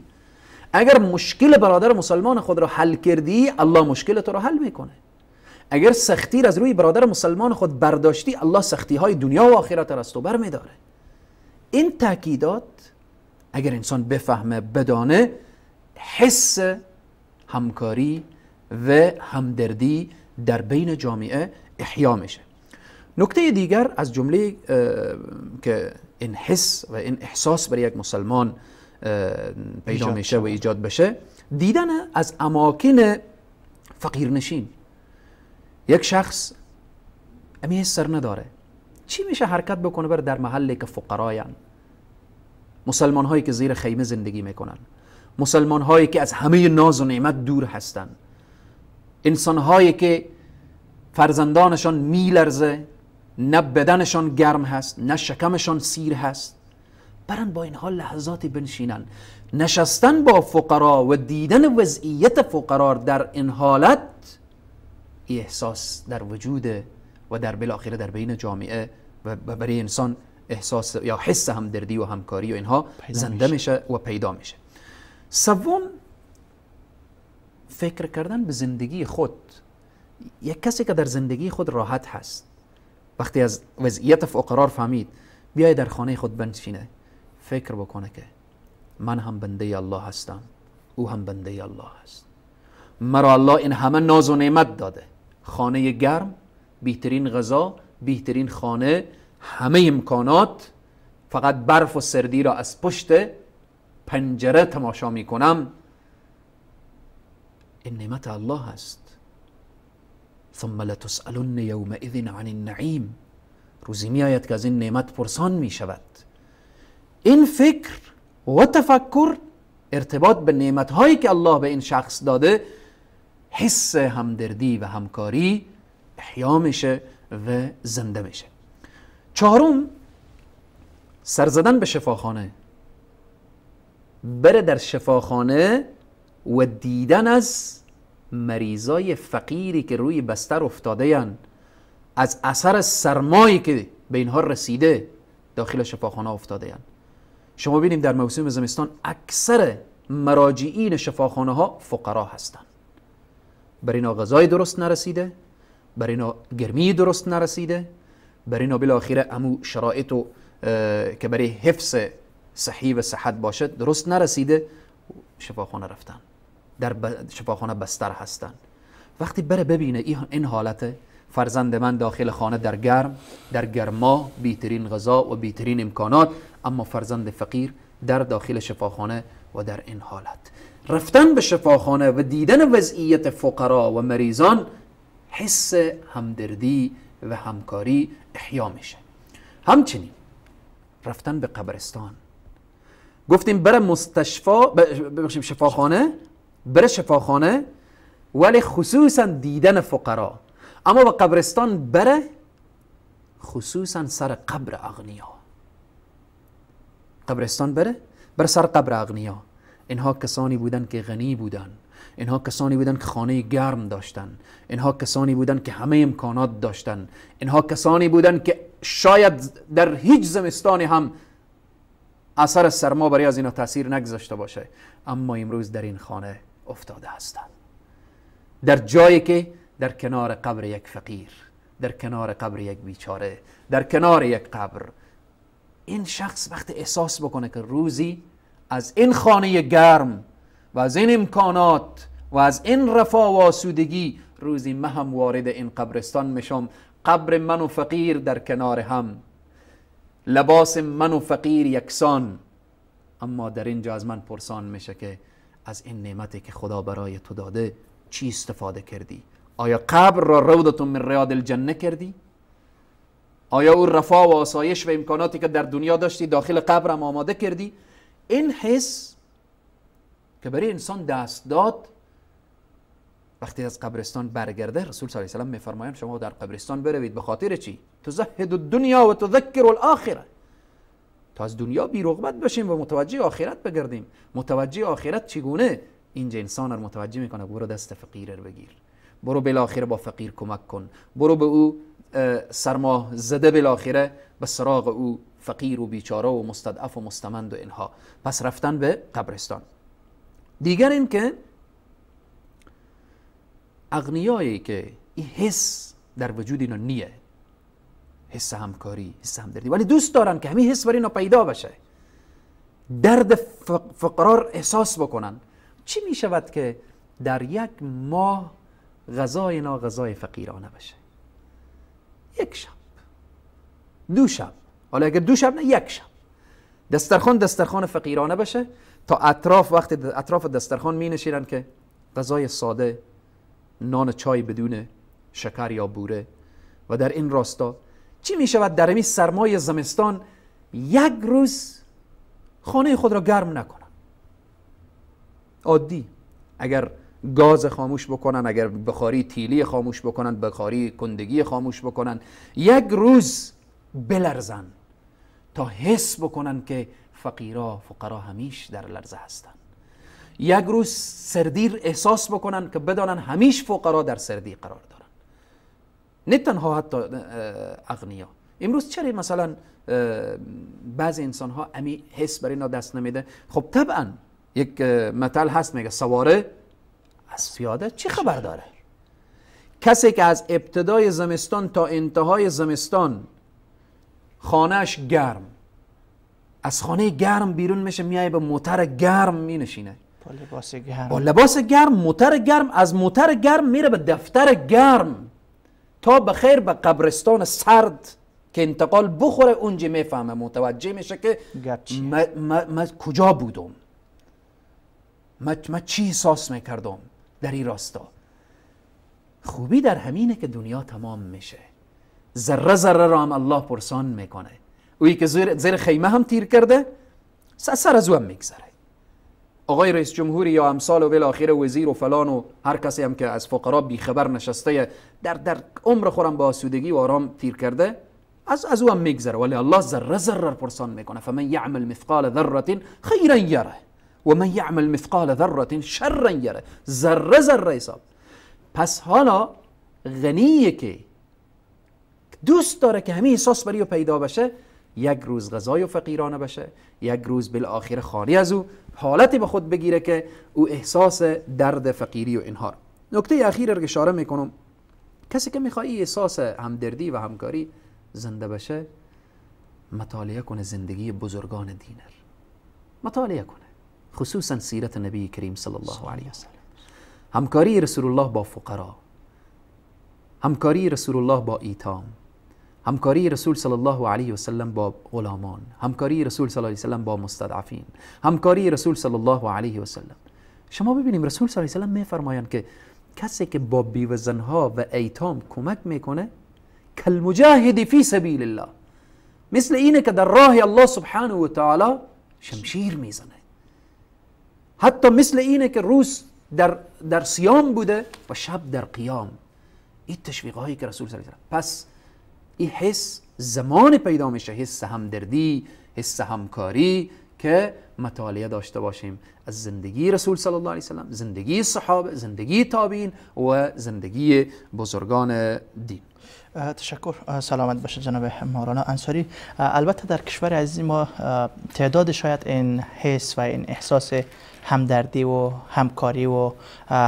اگر مشکل برادر مسلمان خود را حل کردی، الله مشکل تو را حل میکنه. اگر سختی از روی برادر مسلمان خود برداشتی، الله سختی های دنیا و آخرت را از تو برمیداره. این تاکیدات اگر انسان بفهمه، بدانه، حس همکاری و همدردی در بین جامعه احیا میشه. نکته دیگر از جمله که این حس و این احساس برای یک مسلمان پیدا میشه و ایجاد بشه، دیدن از اماکن فقیرنشین. یک شخص امی سر نداره، چی میشه حرکت بکنه بر در محلی که فقراین، مسلمان هایی که زیر خیمه زندگی میکنن، مسلمان هایی که از همه ناز و نعمت دور هستن، انسان هایی که فرزندانشان میلرزه، نه بدنشان گرم هست، نه شکمشان سیر هست، برن با اینها لحظاتی بنشینن. نشستن با فقرا و دیدن وضعیت فقرا در این حالت احساس در وجود و در بالاخره در بین جامعه و برای انسان احساس یا حس همدردی و همکاری و اینها زنده میشه و پیدا میشه. سوم، فکر کردن به زندگی خود. یک کسی که در زندگی خود راحت هست، وقتی از وضعیت فقرا فهمید، بیای در خانه خود بنشینه، فکر بکنه که من هم بنده الله هستم، او هم بنده الله هست. مرا الله این همه ناز و نعمت داده، خانه گرم، بهترین غذا، بهترین خانه، همه امکانات، فقط برف و سردی را از پشت پنجره تماشا می کنم. این نعمت الله هست. ثم لتسألن یومئذ عن النعیم. روزی می آید که از این نعمت پرسان می شود. این فکر و تفکر، ارتباط به نعمت هایی که الله به این شخص داده، حس همدردی و همکاری احیا میشه و زنده میشه. چهارم، سر زدن به شفاخانه. بره در شفاخانه و دیدن از مریضای فقیری که روی بستر افتاده یند، از اثر سرمایی که به اینها رسیده داخل شفاخانه افتاده یند. شما ببینیم در موسم زمستان اکثر مراجعین شفاخانه ها فقرا هستند. بر اینا غذای درست نرسیده، بر اینا گرمی درست نرسیده، بر اینا بالاخره امو شرایط و که برای حفظ صحی و صحت باشه درست نرسیده، شفاخانه رفتن، در شفاخانه بستر هستن. وقتی بره ببینه این حالته، فرزند من داخل خانه در گرما بیترین غذا و بیترین امکانات، اما فرزند فقیر در داخل شفاخانه و در این حالت، رفتن به شفاخانه و دیدن وضعیت فقرا و مریضان، حس همدردی و همکاری احیا میشه. همچنین رفتن به قبرستان، گفتیم بره شفاخانه، ولی خصوصا دیدن فقرا، اما به قبرستان بره خصوصا سر قبر اغنیا. قبرستان بره سر قبر اغنیا. اینها کسانی بودن که غنی بودن، اینها کسانی بودن که خانه گرم داشتن، اینها کسانی بودن که همه امکانات داشتن، اینها کسانی بودن که شاید در هیچ زمستانی هم اثر سرما برای از اینا تاثیر نگذاشته باشه، اما امروز در این خانه افتاده هستند، در جایی که در کنار قبر یک فقیر، در کنار قبر یک بیچاره، در کنار یک قبر. این شخص وقتی احساس بکنه که روزی از این خانه گرم و از این امکانات و از این رفاه و آسودگی، روزی من هم وارد این قبرستان میشم، قبر من و فقیر در کنار هم، لباس من و فقیر یکسان، اما در اینجا از من پرسان میشه که از این نعمتی که خدا برای تو داده چی استفاده کردی؟ آیا قبر را روضة من ریاض الجنه کردی؟ آیا اون رفاه و آسایش و امکاناتی که در دنیا داشتی داخل قبر هم آماده کردی؟ این حس که برای انسان دست داد وقتی از قبرستان برگرده، رسول صلی الله علیه و آله میفرمایند شما در قبرستان بروید. به خاطر چی؟ تزهد الدنیا و تذکر الاخره، تا از دنیا بی رغبت بشیم و متوجه آخرت بگردیم. متوجه آخرت چگونه؟ اینجا انسان رو متوجه میکنه برو دست فقیر رو بگیر، برو بالاخره با فقیر کمک کن، برو به او سرما زده بالاخره به سراغ او فقیر و بیچاره و مستضعف و مستمند و اینها. پس رفتن به قبرستان. دیگر این که اغنیایی که این حس در وجود اینا نیه، حس همکاری، حس همدردی، ولی دوست دارن که همین حس بر اینا پیدا بشه، درد فقرار احساس بکنن. چی می شود که در یک ماه غذای اینا غذای فقیرانه بشه؟ یک شب، دو شب، حالا اگر دو شب نه یک شب، دسترخوان فقیرانه بشه، تا وقتی اطراف دسترخوان می نشینن که غذای ساده، نان چای بدون شکر یا بوره. و در این راستا چی می شود در این سرمای زمستان یک روز خانه خود را گرم نکنن؟ عادی، اگر گاز خاموش بکنن، اگر بخاری تیلی خاموش بکنن، بخاری کندگی خاموش بکنن، یک روز بلرزن تا حس بکنن که فقرا همیش در لرزه هستن. یک روز سردی احساس بکنن که بدانن همیش فقرا در سردی قرار دارن، نه تنها حتی اغنیا. امروز چرا مثلا بعضی انسان ها امی حس بر اینا دست نمیده؟ خب طبعا یک مثل هست میگه سواره از پیاده چی خبر داره؟ کسی که از ابتدای زمستان تا انتهای زمستان خانهش گرم، از خانه گرم بیرون میشه، میایه به موتر گرم مینشینه، با لباس گرم، موتر گرم، از موتر گرم میره به دفتر گرم، تا بخیر به قبرستان سرد که انتقال بخوره اونجا میفهمه، متوجه میشه که من کجا بودم، من چی احساس میکردم در این راستا. خوبی در همینه که دنیا تمام میشه، ذره ذره را هم الله پرسان میکنه. اویی که زیر خیمه هم تیر کرده سر از او هم میگذره. آقای رئیس جمهوری یا امثال و بالاخره وزیر و فلان و هر کسی هم که از فقرا بیخبر نشسته در عمر خورم با آسودگی و آرام تیر کرده، از او هم میگذره، ولی الله ذره ذره پرسان میکنه. فمن یعمل مثقال ذره خیرا یره و من یعمل مثقال ذره شرا یره، ذره ذره حساب. پس حالا غنیه که دوست داره که همین احساس بری و پیدا بشه، یک روز غذای و فقیرانه بشه، یک روز بالاخره خالی از او حالتی به خود بگیره که او احساس درد فقیری و اینها. نکته اخیر رو اشاره میکنم، کسی که میخواد احساس همدردی و همکاری زنده بشه، مطالعه کنه زندگی بزرگان دینر، مطالعه کنه خصوصا سیرت نبی کریم صلی الله علیه و سلم، همکاری رسول الله با فقرا، همکاری رسول الله با ایتام، همکاری رسول صلی الله علیه و سلم با غلامان، همکاری رسول صلی الله علیه و سلم با مستضعفین، همکاری رسول صلی الله علیه و سلم. شما ببینیم رسول صلی الله علیه و سلم میفرمایند که کسی که با بیوزنها و ایتام کمک میکنه کالمجاهد فی سبیل الله، مثل اینه که در راه الله سبحانه و تعالی شمشیر میزنه، حتی مثل اینه که روز در صیام بوده و شب در قیام. این تشویق هایی که رسول صلی الله علیه و سلم، پس این حس زمان پیدا میشه، حس همدردی، حس همکاری، که مطالعه داشته باشیم از زندگی رسول صلی الله علیه و سلم، زندگی صحابه، زندگی تابعین و زندگی بزرگان دین. تشکر. سلامت باشه جناب مولانا انصاری. البته در کشور عزیز ما تعداد شاید این حس و این احساس همدردی و همکاری و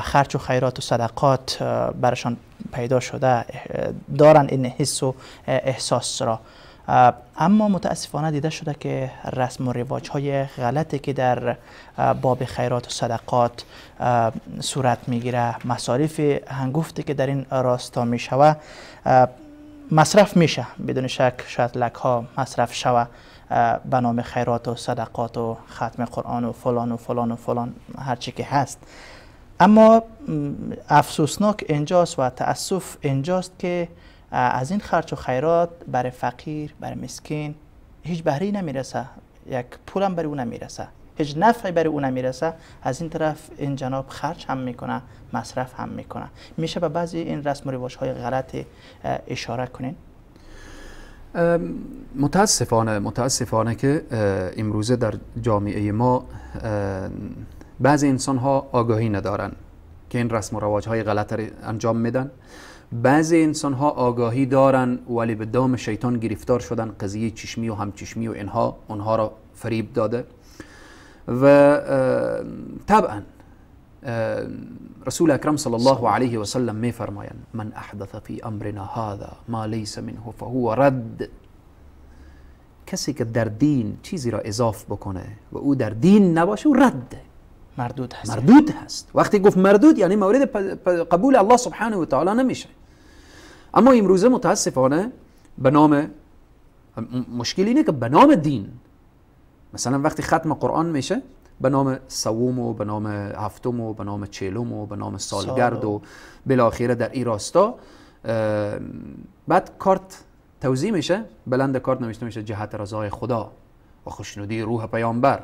خرج و خیرات و صدقات برشان پیدا شده، دارن این حس و احساس را، اما متاسفانه دیده شده که رسم و رواج های غلطی که در باب خیرات و صدقات صورت میگیره، مصارف هنگفتی که در این راستا میشوه، مصرف میشه بدون شک، شاید لک ها مصرف شوه به نام خیرات و صدقات و ختم قرآن و فلان و فلان و فلان هرچی که هست. اما افسوسناک اینجاست و تأسف اینجاست که از این خرج و خیرات برای فقیر، برای مسکین هیچ بهره نمیرسه، یک پولم برای اون نمیرسه، هیچ نفعی برای اون نمیرسه. از این طرف این جناب خرج هم میکنه، مصرف هم میکنه. میشه به بعضی این رسم و رواج های غلط اشاره کنین؟ متاسفانه که امروزه در جامعه ما بعضی انسان ها آگاهی ندارن که این رسم و رواج های غلط را انجام میدن. بعضی انسان ها آگاهی دارن ولی به دام شیطان گرفتار شدن، قضیه چشمی و همچشمی و اونها را فریب داده. و طبعا رسول اکرم صلی الله علیه و سلم می فرمایند من احدث فی امرنا هذا ما لیس منه فهو رد. کسی که در دین چیزی را اضاف بکنه و او در دین نباشه او رده، مردود هست. وقتی گفت مردود یعنی مورد قبول الله سبحانه و تعالی نمیشه. اما امروزه متاسفانه به نام، مشکل اینه که به نام دین، مثلا وقتی ختم قرآن میشه به نام سوم و به نام هفتم و به نام چهلم و به نام سالگرد و بالاخره در این راستا بعد کارت توزیع میشه، بلند کارت نوشته میشه جهت رضای خدا و خوشنودی روح پیامبر.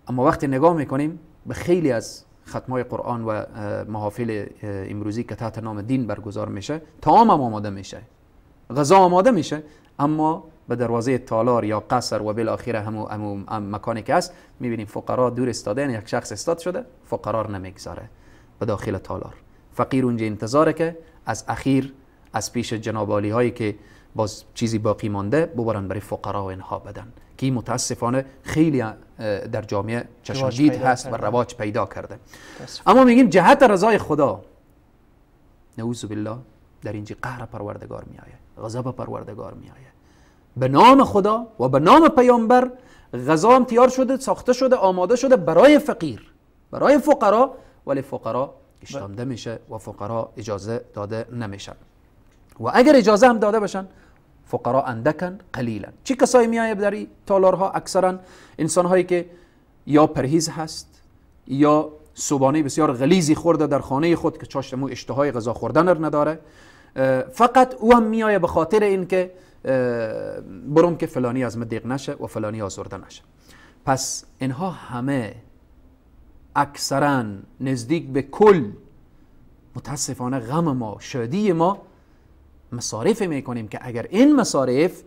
اما وقتی نگاه میکنیم به خیلی از ختمای قرآن و محافل امروزی که تحت نام دین برگزار میشه، طعام هم آماده میشه، غذا آماده میشه، اما به دروازه تالار یا قصر و بالاخره همون مکانی که هست میبینیم فقرا دور استادن، یک شخص استاد شده فقرا نمیگذاره به داخل تالار. فقیر اونجا انتظاره که از اخیر از پیش جناب عالی هایی که باز چیزی باقی مانده ببرن برای فقرا و اینها بدن، که متاسفانه خیلی در جامعه چشمگیر هست و رواج پیدا کرده. اما میگیم جهت رضای خدا، نعوذ بالله در اینجا قهر پروردگار میآید، غضب پروردگار میآید. به نام خدا و به نام پیامبر غذا هم تیار شده، ساخته شده، آماده شده برای فقیر، برای فقرا، ولی فقرا اشتانده میشه و فقرا اجازه داده نمیشن. و اگر اجازه هم داده بشن فقرا اندکن قلیلا. چی کسایی میآید در این تالارها؟ اکثرا انسان هایی که یا پرهیز هست یا صبحانه بسیار غلیظی خورده در خانه خود که چاشتمو اشتهای غذا خوردن رو نداره، فقط او هم میآید به خاطر این که برم که فلانی از من دیق نشه و فلانی آزرده نشه. پس اینها همه اکثرا نزدیک به کل متاسفانه غم ما، شادی ما مصارف میکنیم که اگر این مصارف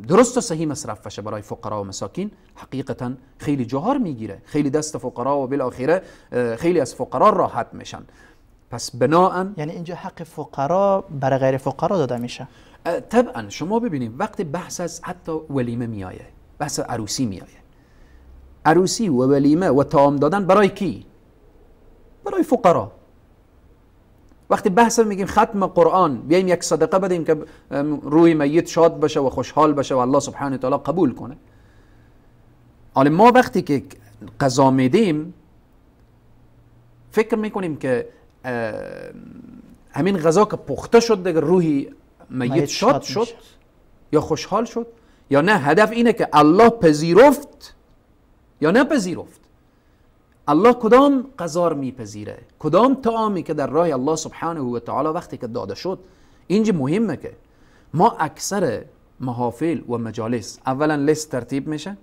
درست و صحیح مصرف بشه برای فقرا و مساکین، حقیقتا خیلی جوهر میگیره، خیلی دست فقرا و بالاخره خیلی از فقرا راحت میشن. پس بناهن یعنی اینجا حق فقرا برای غیر فقرا داده میشه. طبعا شما ببینید وقتی بحث از حتی ولیمه میایه، بحث عروسی میایه، عروسی و ولیمه و طعام دادن برای کی؟ برای فقرا. وقتی بحث میگیم ختم قرآن، بیایم یک صدقه بدیم که روی میت شاد بشه و خوشحال بشه و الله سبحانه و تعالی قبول کنه. حالا ما وقتی که قضا میدیم فکر میکنیم که همین غذا که پخته شد دیگه روحی میت شاد شد یا خوشحال شد، یا نه هدف اینه که الله پذیرفت یا نپذیرفت. الله کدام غذا رو میپذیره، کدام طعامی که در راه الله سبحانه و تعالی وقتی که داده شد. اینجا مهمه که ما اکثر محافل و مجالس اولا لیست ترتیب میشه،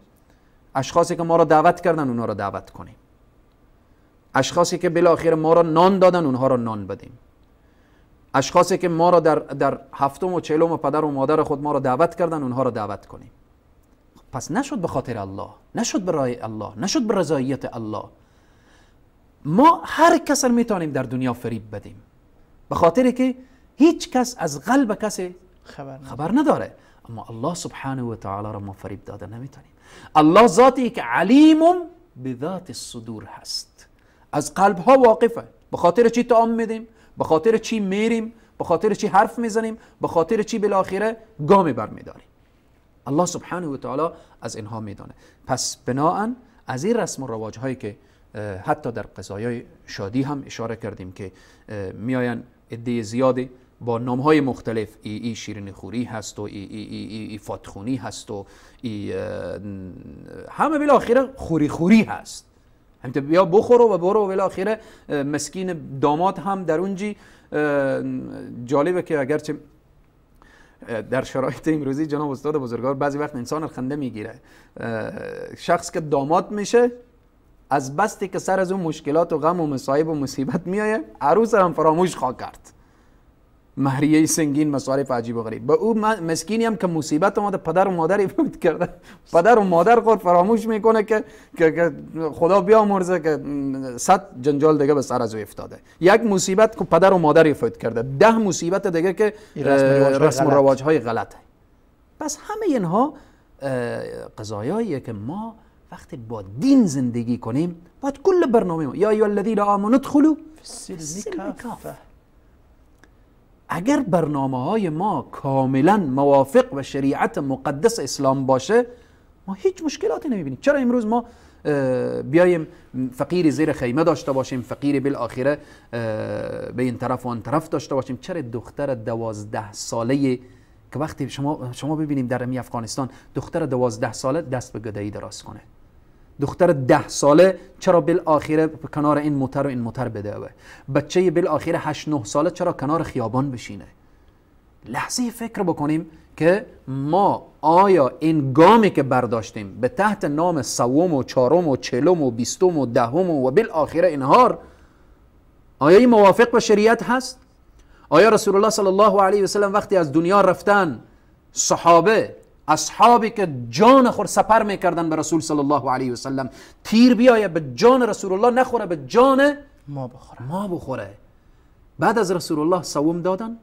اشخاصی که ما را دعوت کردن اونها را دعوت کنیم، اشخاصی که بالاخره ما را نان دادن اونها را نان بدیم، اشخاصی که ما را در هفتم و چهلم پدر و مادر خود ما را دعوت کردن اونها را دعوت کنیم. پس نشد به خاطر الله، نشد برای الله، نشد به رضایت الله. ما هر کس را میتونیم در دنیا فریب بدیم، به خاطر که هیچ کس از قلب کسی خبر نداره. اما الله سبحانه و تعالی را ما فریب داده نمیتونیم. الله ذاتی که علیم بذات الصدور هست، از قلب ها واقفه. به خاطر چی طعام میدیم، به خاطر چی میریم، به خاطر چی حرف میزنیم، به خاطر چی بالاخره گام برمیداریم، الله سبحانه و تعالی از اینها میدانه. پس بناهن از این رسم و رواج هایی که حتی در قضایای شادی هم اشاره کردیم که میاین عده زیادی با نام های مختلف، ای شیرین خوری هست و ای فاتخونی هست و همه بالاخره خوری هست، همینطور بیا بخور و برو و بالاخره مسکین داماد هم در اونجی. جالبه که اگرچه در شرایط امروزی جناب استاد بزرگوار بعضی وقت انسان خنده میگیره، شخص که داماد میشه از بستی که سر از اون مشکلات و غم و مصائب و مصیبت میایه، عروس هم فراموش خواه کرد، مهریه سنگین، مصارف عجیب و غریب. با او مسکینی هم که مصیبت اومده پدر و مادر فوت کرده، پدر و مادر خود فراموش میکنه که خدا بیامرزه که 100 جنجال دیگه به سر از او افتاده. یک مصیبت که پدر و مادر فوت کرده، 10 مصیبت دیگه که رسم و رواج های غلطه. پس همه اینها قضایاییه که ما وقتی با دین زندگی کنیم باید کل برنامه ما یا ایها الذین آمنوا ادخلوا فی السلم کافه. اگر برنامه های ما کاملا موافق و شریعت مقدس اسلام باشه ما هیچ مشکلاتی نمیبینیم. چرا امروز ما بیایم فقیر زیر خیمه داشته باشیم، فقیر بالاخره به این طرف و آن طرف داشته باشیم؟ چرا دختر 12 ساله که وقتی شما ببینیم در افغانستان دختر 12 ساله دست به گدایی دراز کنه، دختر 10 ساله چرا بالاخره کنار این موتر و این موتر بدوه، بچه بالاخره 8 9 ساله چرا کنار خیابان بشینه؟ لحظه فکر بکنیم که ما آیا این گامی که برداشتیم به تحت نام سوم و چهارم و چهلم و بیستم و دهم و بالاخره اینهار، آیا این موافق به شریعت هست؟ آیا رسول الله صلی الله علیه و سلم وقتی از دنیا رفتن اصحابی که جان خود سپر میکردن به رسول صلی الله علیه و سلم، تیر بیایه به جان رسول الله نخوره، به جان ما بخوره. بعد از رسول الله سوم دادن،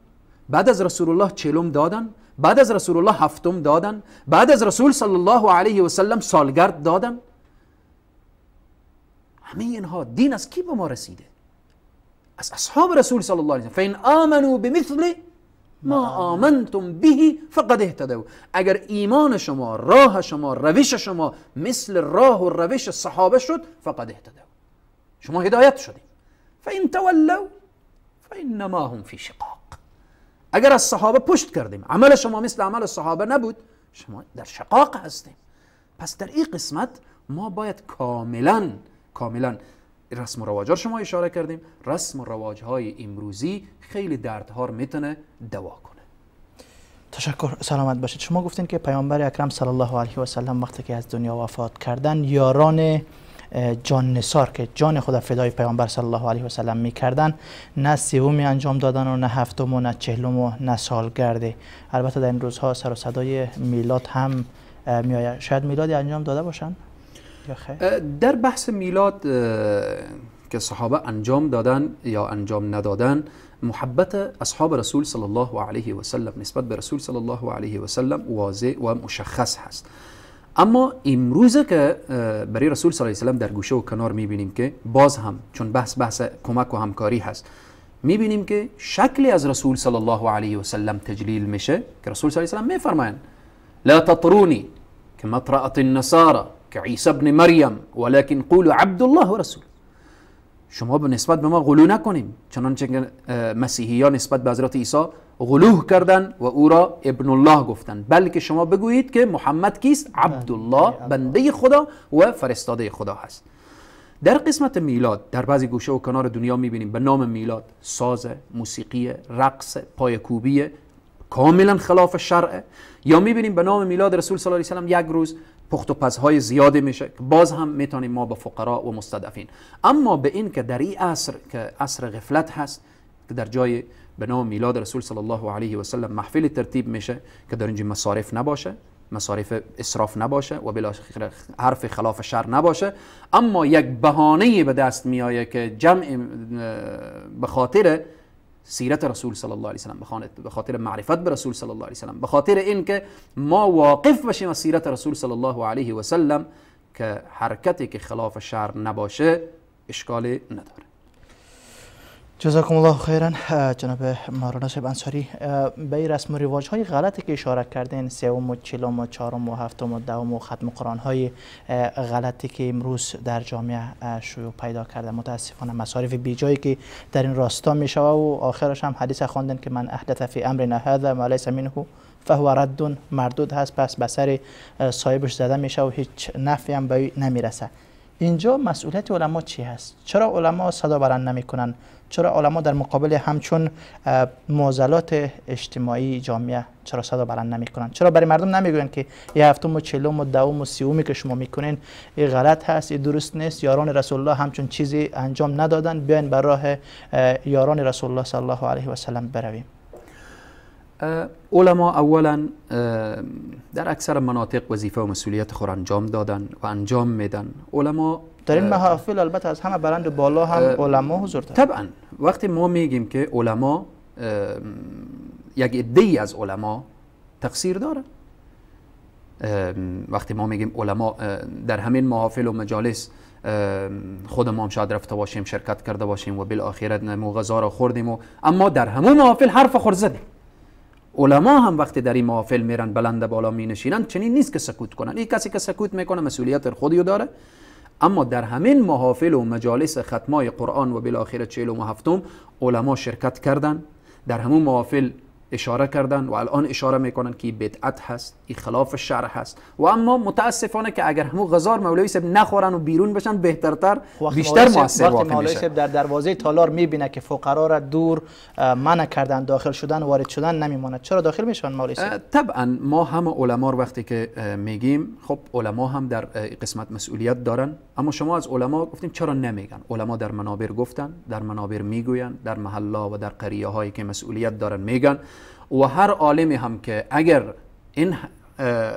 بعد از رسول الله چهلم دادن، بعد از رسول الله هفتم دادن، بعد از رسول صلی الله علیه و سلم سالگرد دادن. همه اینها دین از کی به ما رسیده؟ از اصحاب رسول صلی الله علیه و سلم. فإن آمنوا بمثل ما آمنتم به فقد اهتدوا. اگر ایمان شما، راه شما، روش شما مثل راه و روش صحابه شد فقد اهتدوا، شما هدایت شدید. فإن تولوا فإنما هم فی شقاق. اگر از صحابه پشت کردیم، عمل شما مثل عمل صحابه نبود، شما در شقاق هستیم. پس در این قسمت ما باید کاملا رسم و رواج ها شما اشاره کردیم، رسم و رواج های امروزی خیلی دردها رو میتونه دوا کنه. تشکر، سلامت باشید. شما گفتین که پیامبر اکرم صلی الله علیه و سلم وقتی که از دنیا وفات کردن، یاران جان نثار که جان خود فدای پیامبر صلی الله علیه و سلم میکردن نه سومی انجام دادن و نه هفتم و نه چهلم و نه سالگرد. البته در این روزها سر و صدای میلاد هم میآید. شاید میلادی انجام داده باشن یا خیر؟ در بحث میلاد که صحابه انجام دادن یا انجام ندادن، محبت اصحاب رسول صلی الله علیه و سلم نسبت به رسول صلی الله علیه و سلم واضح و مشخص هست. اما امروزه که برای رسول صلی الله علیه و سلم در گوشه و کنار میبینیم که باز هم چون بحث کمک و همکاری هست، میبینیم که شکلی از رسول صلی الله علیه و سلم تجلیل میشه که رسول صلی الله علیه و سلم میفرمایند لا تطرونی كما طرأت النصارى كعيسى ابن مريم ولكن قولوا عبد الله ورسول. شما به نسبت به ما غلو نکنیم چنانچه که مسیحیان نسبت به حضرت عیسی غلو کردن و او را ابن الله گفتند، بلکه شما بگویید که محمد کیست؟ عبدالله، بنده خدا و فرستاده خدا هست. در قسمت میلاد در بعضی گوشه و کنار دنیا میبینیم به نام میلاد ساز، موسیقی، رقص، پایکوبی کاملا خلاف شرع، یا میبینیم به نام میلاد رسول صلی الله علیه و سلم یک روز پخت و پزهای زیاده میشه که باز هم میتونیم ما به فقرا و مستضعفین. اما به این که در این عصر که عصر غفلت هست که در جای به نام میلاد رسول صلی الله علیه و سلم محفل ترتیب میشه که در اینجا مصارف نباشه، مصارف اسراف نباشه و بالاخره حرف خلاف شرع نباشه، اما یک بهانه به دست میآید که جمع به خاطر سیرت رسول صلی الله علیه و سلم، به خاطر معرفت به رسول صلی الله علیه و سلم، به خاطر اینکه ما واقف بشیم از سیرت رسول صلی الله علیه و سلم که حرکتی که خلاف شرع نباشه اشکالی نداره. جزاکم الله خیرا جناب مولانا صاحب انصاری. به رسم و رواج های غلطی که اشاره کردین، سوم و چهلم و چهارم و هفتم و دهم و ختم قرآن های غلطی که امروز در جامعه شیوع پیدا کرده، متاسفانه مصارف بیجایی که در این راستا میشه و آخرش هم حدیث خواندن که من احدث فی امرنا هذا ما لیس منه فهو رد، مردود هست، پس به سر صاحبش زده میشه و هیچ نفعی هم به نمیرسه. اینجا مسئولیت علما چی هست؟ چرا علما صدا بلند نمیکنن؟ چرا علما در مقابل همچون معضلات اجتماعی جامعه چرا صدا بلند نمیکنن؟ چرا برای مردم نمیگوین که یه هفتم و چهلم و دهم و سیومی که شما میکنین این غلط هست، این درست نیست، یاران رسول الله همچون چیزی انجام ندادن، بیاین بر راه یاران رسول الله صلی الله علیه و سلم برویم؟ علما اولا در اکثر مناطق وظیفه و مسئولیت خود انجام دادن و انجام میدن. علما در این محافل البته از همه بلند و بالا هم علما حضور دارن. طبعا وقتی ما میگیم که علما، یک عده‌ای از علما تقصیر داره. وقتی ما میگیم علما در همین محافل و مجالس خود ما هم شاید رفته باشیم، شرکت کرده باشیم و بالاخره نمو غذا را خوردیم اما در همون محافل حرف خود زدیم. علما هم وقتی در این محافل میرن بلند بالا می نشینن چنین نیست که سکوت کنن. این کسی که سکوت میکنه مسئولیت خودی داره. اما در همین محافل و مجالس ختمای قرآن و بالاخره چهلم و هفتم علما شرکت کردن، در همون محافل اشاره کردن و الان اشاره میکنن که بدعت هست، این خلاف شرع هست. و اما متاسفانه که اگر همون غزار مولوی صاحب نخورن و بیرون بشن بهترتر، بیشتر موثر واقع میشه. مولوی صاحب در دروازه تالار میبینه که فقرا را دور منع کردن، داخل شدن وارد شدن نمیماند، چرا داخل میشن مولوی صاحب؟ طبعا ما هم علما رو وقتی که میگیم، خب علما هم در قسمت مسئولیت دارن، اما شما از علما گفتیم چرا نمیگن؟ علما در منابر گفتن، در منابر میگوین، در محلا و در قریه هایی که مسئولیت دارن میگن. و هر عالمی هم که اگر این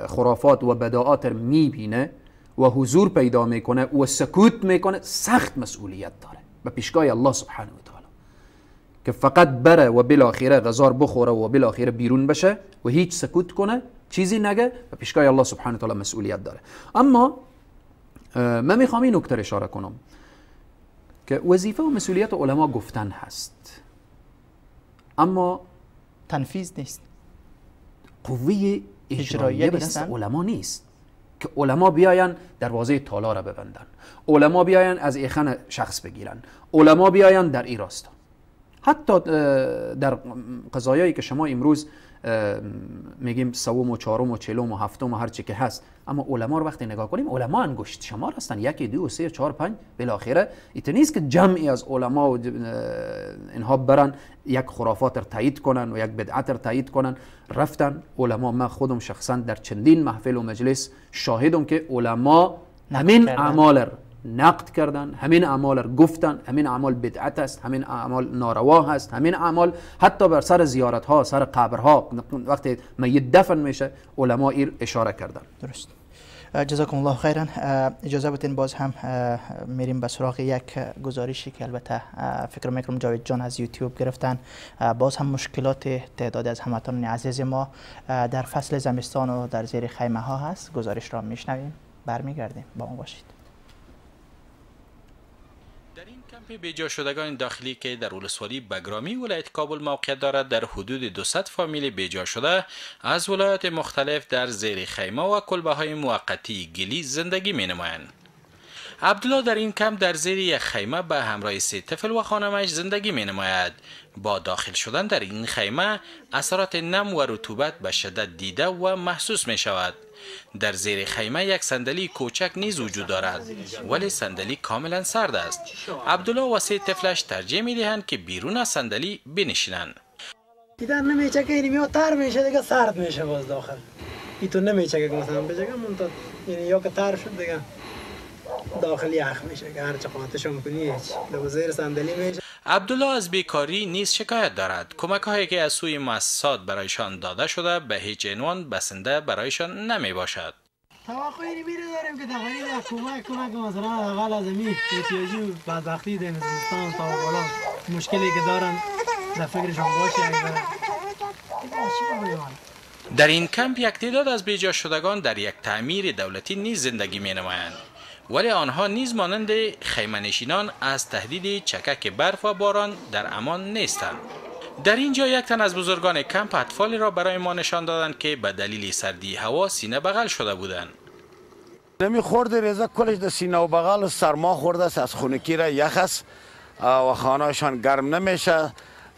خرافات و بدعات میبینه و حضور پیدا میکنه و سکوت میکنه، سخت مسئولیت داره به پیشگاه الله سبحانه و تعالی که فقط بره و بالاخره غزار بخوره و بالاخره بیرون بشه و هیچ سکوت کنه، چیزی نگه، به پیشگاه الله سبحانه و تعالی مسئولیت داره. اما من میخوام این نکته اشاره کنم که وظیفه و مسئولیت علما گفتن هست، اما تنفیذ نیست. قوه اجراییه به دست علما نیست که علما بیاین دروازه تالار را ببندن، علما بیاین از ایخن شخص بگیرن، علما بیاین در این راستا. حتی در قضایایی که شما امروز میگیم سوم و چهارم و چهلم و هفتم و هر چی که هست، اما علما رو وقتی نگاه کنیم، علما انگشت شمار هستن، 1 2 3 4 5 بالاخره. این نیست که جمعی از علما و اینها برن یک خرافات را تایید کنن و یک بدعت را تایید کنن. رفتن علما، من خودم شخصا در چندین محفل و مجلس شاهدم که علما همین اعمال نقد کردن، همین اعمال گفتن، همین اعمال بدعت است، همین اعمال ناروا هست، همین اعمال حتی بر سر زیارت ها، سر قبرها وقتی میت دفن میشه علما ایر اشاره کردن. درست. جزاکم الله خیرا. اجازه بدین باز هم میریم به سراغ یک گزارشی که البته فکر میکنم جاوید جان از یوتیوب گرفتن. باز هم مشکلات تعدادی از هموطنان عزیز ما در فصل زمستان و در زیر خیمه ها هست. گزارش را میشنویم، برمیگردیم، با ما باشید. در این کف کمپ بیجا شدگان داخلی که در ولسوالی بگرامی ولایت کابل موقعیت دارد در حدود 200 فامیل بیجا شده از ولایات مختلف در زیر خیمه و کلبه های موقتی گلی زندگی می نمایند. عبدالله در این کمپ در زیر یک خیمه به همراه 3 طفل و خانمش زندگی می نماید. با داخل شدن در این خیمه اثرات نم و رطوبت به شدت دیده و محسوس می شود. در زیر خیمه یک صندلی کوچک نیز وجود دارد ولی صندلی کاملا سرد است. عبدالله و 3 طفلش ترجیح می دهند که بیرون از صندلی بنشینند. دیدن نمیچه که اینمی تر میشه دیگه سرد میشه باز داخل. این تو نمیچه که مثلا بچه منتها یعنی یا که تر شد دیگه داخل یخ میشه که هرچه قاطش میکنی هیچ در زیر صندلی میشه. عبدالله از بیکاری نیز شکایت دارد. کمک هایی که از سوی مؤسسات برایشان داده شده به هیچ عنوان بسنده برایشان نمی باشد. توقع اینی داریم که تقریبا کمک مثلا اول از امی احتیاجی و بدبختی در زمستان تا بالا مشکلی که دارن در فکرشان باشه. در این کمپ یک تعداد از بیجا شدگان در یک تعمیر دولتی نیز زندگی می نمایند. ولی آنها نیز مانند خیمه نشینان از تهدید چکک برف و باران در امان نیستند. در اینجا یک تن از بزرگان کمپ اطفالی را برای ما نشان دادند که به دلیل سردی هوا سینه بغل شده بودند. نمی خورده ریزه کلش در سینه و بغل سرما خورده است، از خونکی را یخ است و خانهشان گرم نمیشه.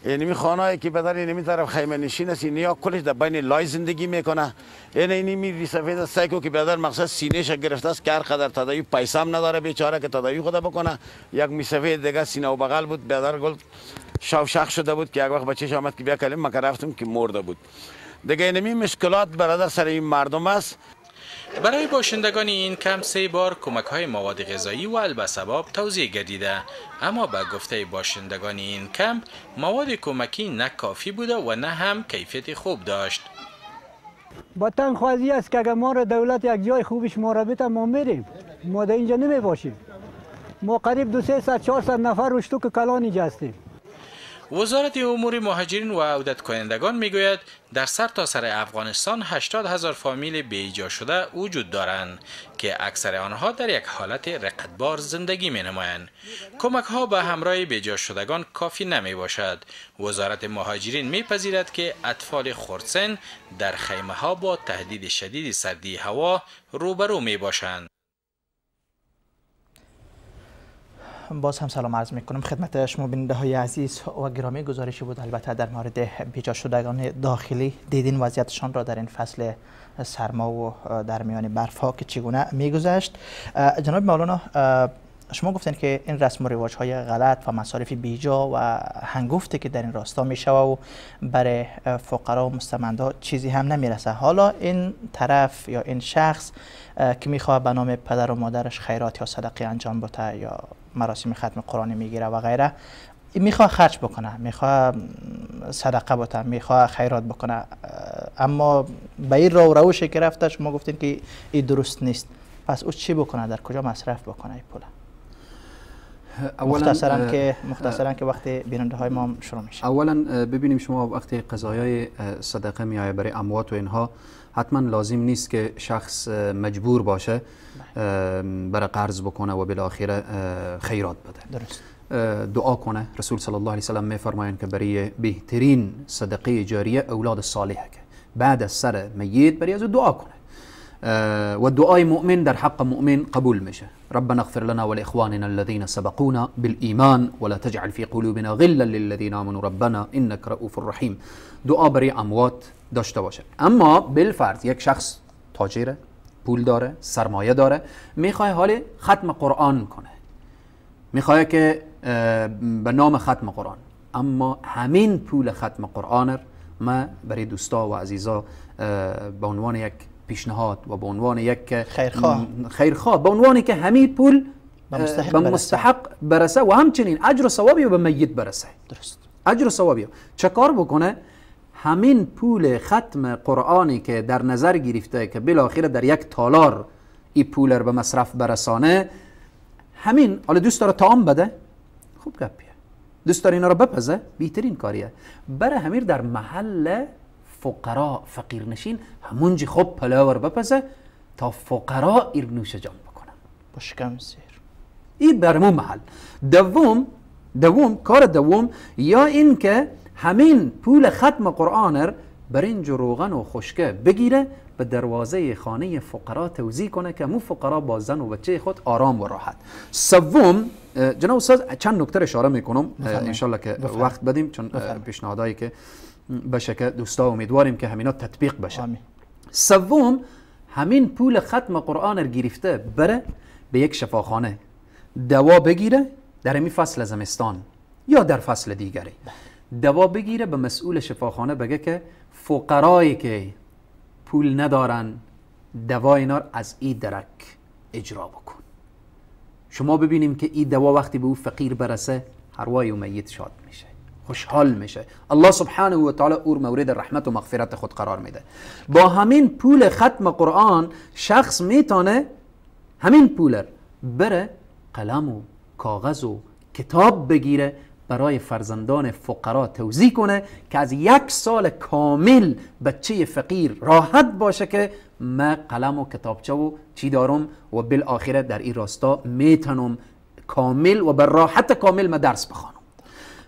اینمی خانه‌ای که بدر اینمی طرف خیمه نشین است، اینیا کلش در بین لای زندگی میکنه. اینمی ریسفید است سایکو که بدر مقصد سینه‌ش گرفته است که هر قدر تداوی پیسه هم نداره بیچاره که تداوی خود بکنه. یک میسفید دیگه سینه و بغل بود، بدر گل شاو شخ شده بود که یک وقت بچه‌ش آمد که بیا کلیم ما رفتم که مرده بود. دیگه اینمی مشکلات برادر سر این مردم است. برای باشندگان این کمپ 3 بار کمک های مواد غذایی و البسباب توزیع گردیده، اما به گفته باشندگان این کمپ مواد کمکی نه کافی بوده و نه هم کیفیت خوب داشت. با تنخوازی است که اگر ما را دولت یک جای خوبش ما را بده ما میریم، ما در اینجا نمی باشیم. ما قریب 200-400 نفر روشتو که کلان اینجا هستیم. وزارت امور مهاجرین و عودت کنندگان میگوید در سرتاسر افغانستان 80,000 فامیل بیجا شده وجود دارند که اکثر آنها در یک حالت رقتبار زندگی می نمایند. کمک ها به همراه بیجا شدگان کافی نمی باشد. وزارت مهاجرین میپذیرد که اطفال خردسن در خیمه ها با تهدید شدید سردی هوا روبرو می باشند. باز هم سلام عرض میکنم خدمت شما بیننده های عزیز و گرامی. گزارشی بود البته در مورد بیجا شدگان داخلی. دیدین وضعیتشان را در این فصل سرما و در میان برف ها که چگونه میگذشت. جناب مولانا، شما گفتین که این رسم و رواج های غلط و مصارف بیجا و هنگفتی که در این راستا میشوه و برای فقرا و مستمندا چیزی هم نمیرسه. حالا این طرف یا این شخص که میخواد به نام پدر و مادرش خیرات یا صدقه انجام بده یا مراسم ختم قرآن میگیره و غیره، میخواد خرج بکنه، میخواد صدقه بده، میخواد خیرات بکنه، اما به این راه و روشی که رفته شما گفتین که این درست نیست. پس او چی بکنه؟ در کجا مصرف بکنه این پول؟ مختصرا که وقتی بیننده های ما شروع میشه. اولا ببینیم شما وقتی قضایای صدقه میایه برای اموات و اینها، حتما لازم نیست که شخص مجبور باشه برای قرض بکنه و بالاخره خیرات بده. درست. دعا کنه. رسول صلی الله علیه و سلم میفرمایند که برای بهترین صدقه جاریه اولاد صالحه که بعد از سر میت برای از دعا کنه و دعای مؤمن در حق مؤمن قبول میشه. ربنا اغفر لنا ولاخواننا الذين سبقونا بالايمان ولا تجعل في قلوبنا غلا للذين امنوا ربنا انك رؤوف رحیم. دعا برای اموات داشته باشه. اما بالفرض یک شخص تاجره، پول داره، سرمایه داره، میخواد حال ختم قرآن کنه، میخواد که به نام ختم قرآن، اما همین پول ختم قرآن ما برای دوستا و عزیزا به عنوان یک پیشنهاد و به عنوان یک خیرخواه به عنوانی که همین پول به مستحق برسه و همچنین اجر و ثوابی به میت برسه. درست. اجر و ثوابی چه کار بکنه؟ همین پول ختم قرآنی که در نظر گرفته که بالاخره در یک تالار این پول رو به مصرف برسانه، همین حالا دوست داره طعام بده، خوب گپیه، دوست داره اینا رو بپزه، بهترین کاریه. برای همین در محل فقرا فقیر نشین همونجی خوب پلاور بپزه تا فقرا نوش جان بکنن. با شکم سیر. این برمو محل. کار دوم یا این که همین پول ختم قرآن برنج و روغن و خشکه بگیره به دروازه خانه فقرا توزیع کنه که مو فقرا با زن و بچه خود آرام و راحت. سوم جناب استاد چند نکته اشاره میکنم انشالله که وقت بدیم، چون پیشنهادایی که بشه که دوستا امیدواریم که همینا تطبیق بشه. سوم همین پول ختم قرآن رو گرفته بره به یک شفاخانه دوا بگیره در همین فصل زمستان یا در فصل دیگری، دوا بگیره به مسئول شفاخانه بگه که فقرایی که پول ندارن دوا اینا از این درک اجرا بکن. شما ببینیم که این دوا وقتی به او فقیر برسه ارواح و میت شاد میشه، خوشحال میشه، الله سبحانه و تعالی او مورد رحمت و مغفرت خود قرار میده. با همین پول ختم قرآن شخص میتونه همین پول بره قلم و کاغذ و کتاب بگیره برای فرزندان فقرا توزیع کنه که از 1 سال کامل بچه فقیر راحت باشه که من قلم و کتابچه و چی دارم و بالآخره در این راستا میتونم کامل و بر راحت کامل من درس بخوانم.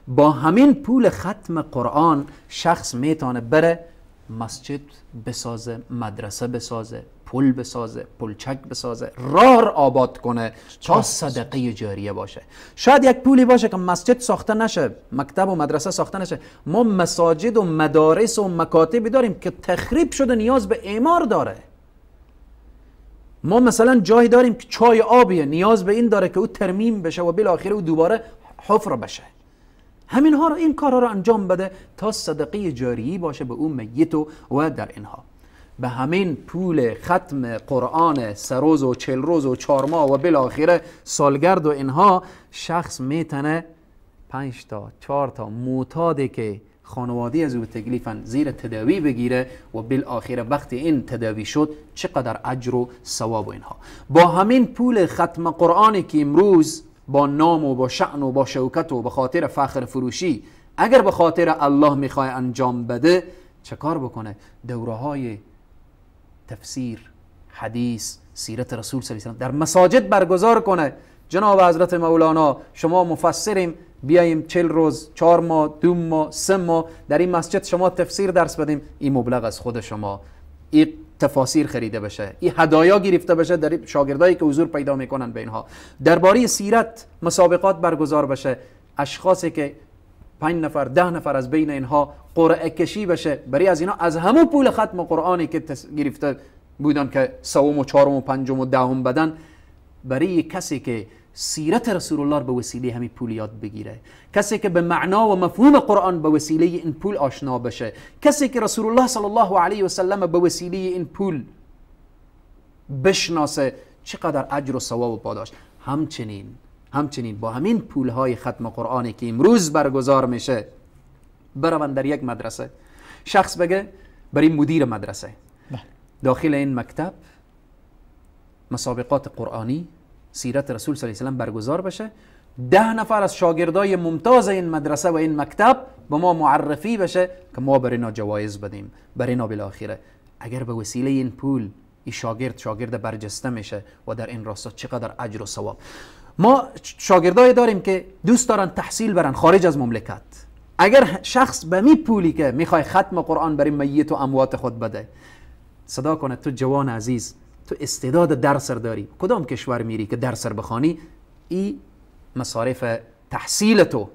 با همین پول ختم قرآن شخص میتونه بره مسجد بسازه، مدرسه بسازه، پل بسازه، پلچک بسازه، راه آباد کنه تا صدقه جاریه باشه. شاید یک پولی باشه که مسجد ساخته نشه، مکتب و مدرسه ساخته نشه. ما مساجد و مدارس و مکاتبی داریم که تخریب شده نیاز به اعمار داره. ما مثلا جایی داریم که چای آبیه نیاز به این داره که او ترمیم بشه و بالاخره او دوباره حفر بشه. همین ها رو این کارها رو انجام بده تا صدقه جاریه باشه به اون میت و در اینها. به همین پول ختم قرآن 3 روز و 40 روز و 4 ماه و بالاخره سالگرد و اینها شخص میتونه 5 تا 4 تا معتادی که خانوادی از او تکلیفن زیر تداوی بگیره و بالاخره وقتی این تداوی شد چقدر اجر و ثواب و اینها. با همین پول ختم قرآنی که امروز با نام و با شأن و با شوکت و به خاطر فخر فروشی اگر به خاطر الله میخوای انجام بده چه کار بکنه؟ دوره های تفسیر، حدیث، سیرت رسول صلی الله علیه و آله در مساجد برگزار کنه. جناب حضرت مولانا شما مفسریم، بیاییم 40 روز 4 ماه 2 ماه 3 ماه در این مسجد شما تفسیر درس بدیم، این مبلغ از خود شما، این تفاسیر خریده بشه، این هدایا گرفته بشه در شاگردایی که حضور پیدا میکنن به اینها. درباره سیرت مسابقات برگزار بشه، اشخاصی که 5 نفر 10 نفر از بین اینها قرعه کشی بشه، برای از اینا از همون پول ختم قرآنی که گرفته بودن که 3 و 4 و 5 و 10 بدن، برای کسی که سیرت رسول الله به وسیله همین پول یاد بگیره، کسی که به معنا و مفهوم قرآن به وسیله این پول آشنا بشه، کسی که رسول الله صلی الله علیه و سلم به وسیله این پول بشناسه، چقدر اجر و ثواب و پاداش. همچنین با همین پولهای ختم قرآنی که امروز برگزار میشه برون در یک مدرسه شخص بگه برای مدیر مدرسه داخل این مکتب مسابقات قرآنی سیرت رسول صلی الله علیه و سلم برگزار بشه، 10 نفر از شاگردای ممتاز این مدرسه و این مکتب به ما معرفی بشه که ما برای اینا جوایز بدیم. برای اینا بالاخره اگر به وسیله این پول این شاگرد برجسته میشه و در این راستا چقدر اجر و ثواب. ما شاگردای داریم که دوست دارن تحصیل برن خارج از مملکت. اگر شخص به می پولی که میخوای ختم قرآن برای میت و اموات خود بده صدا کنه تو جوان عزیز، تو استعداد درس داری، کدام کشور میری که درس بخوانی، این مصارف تحصیل تو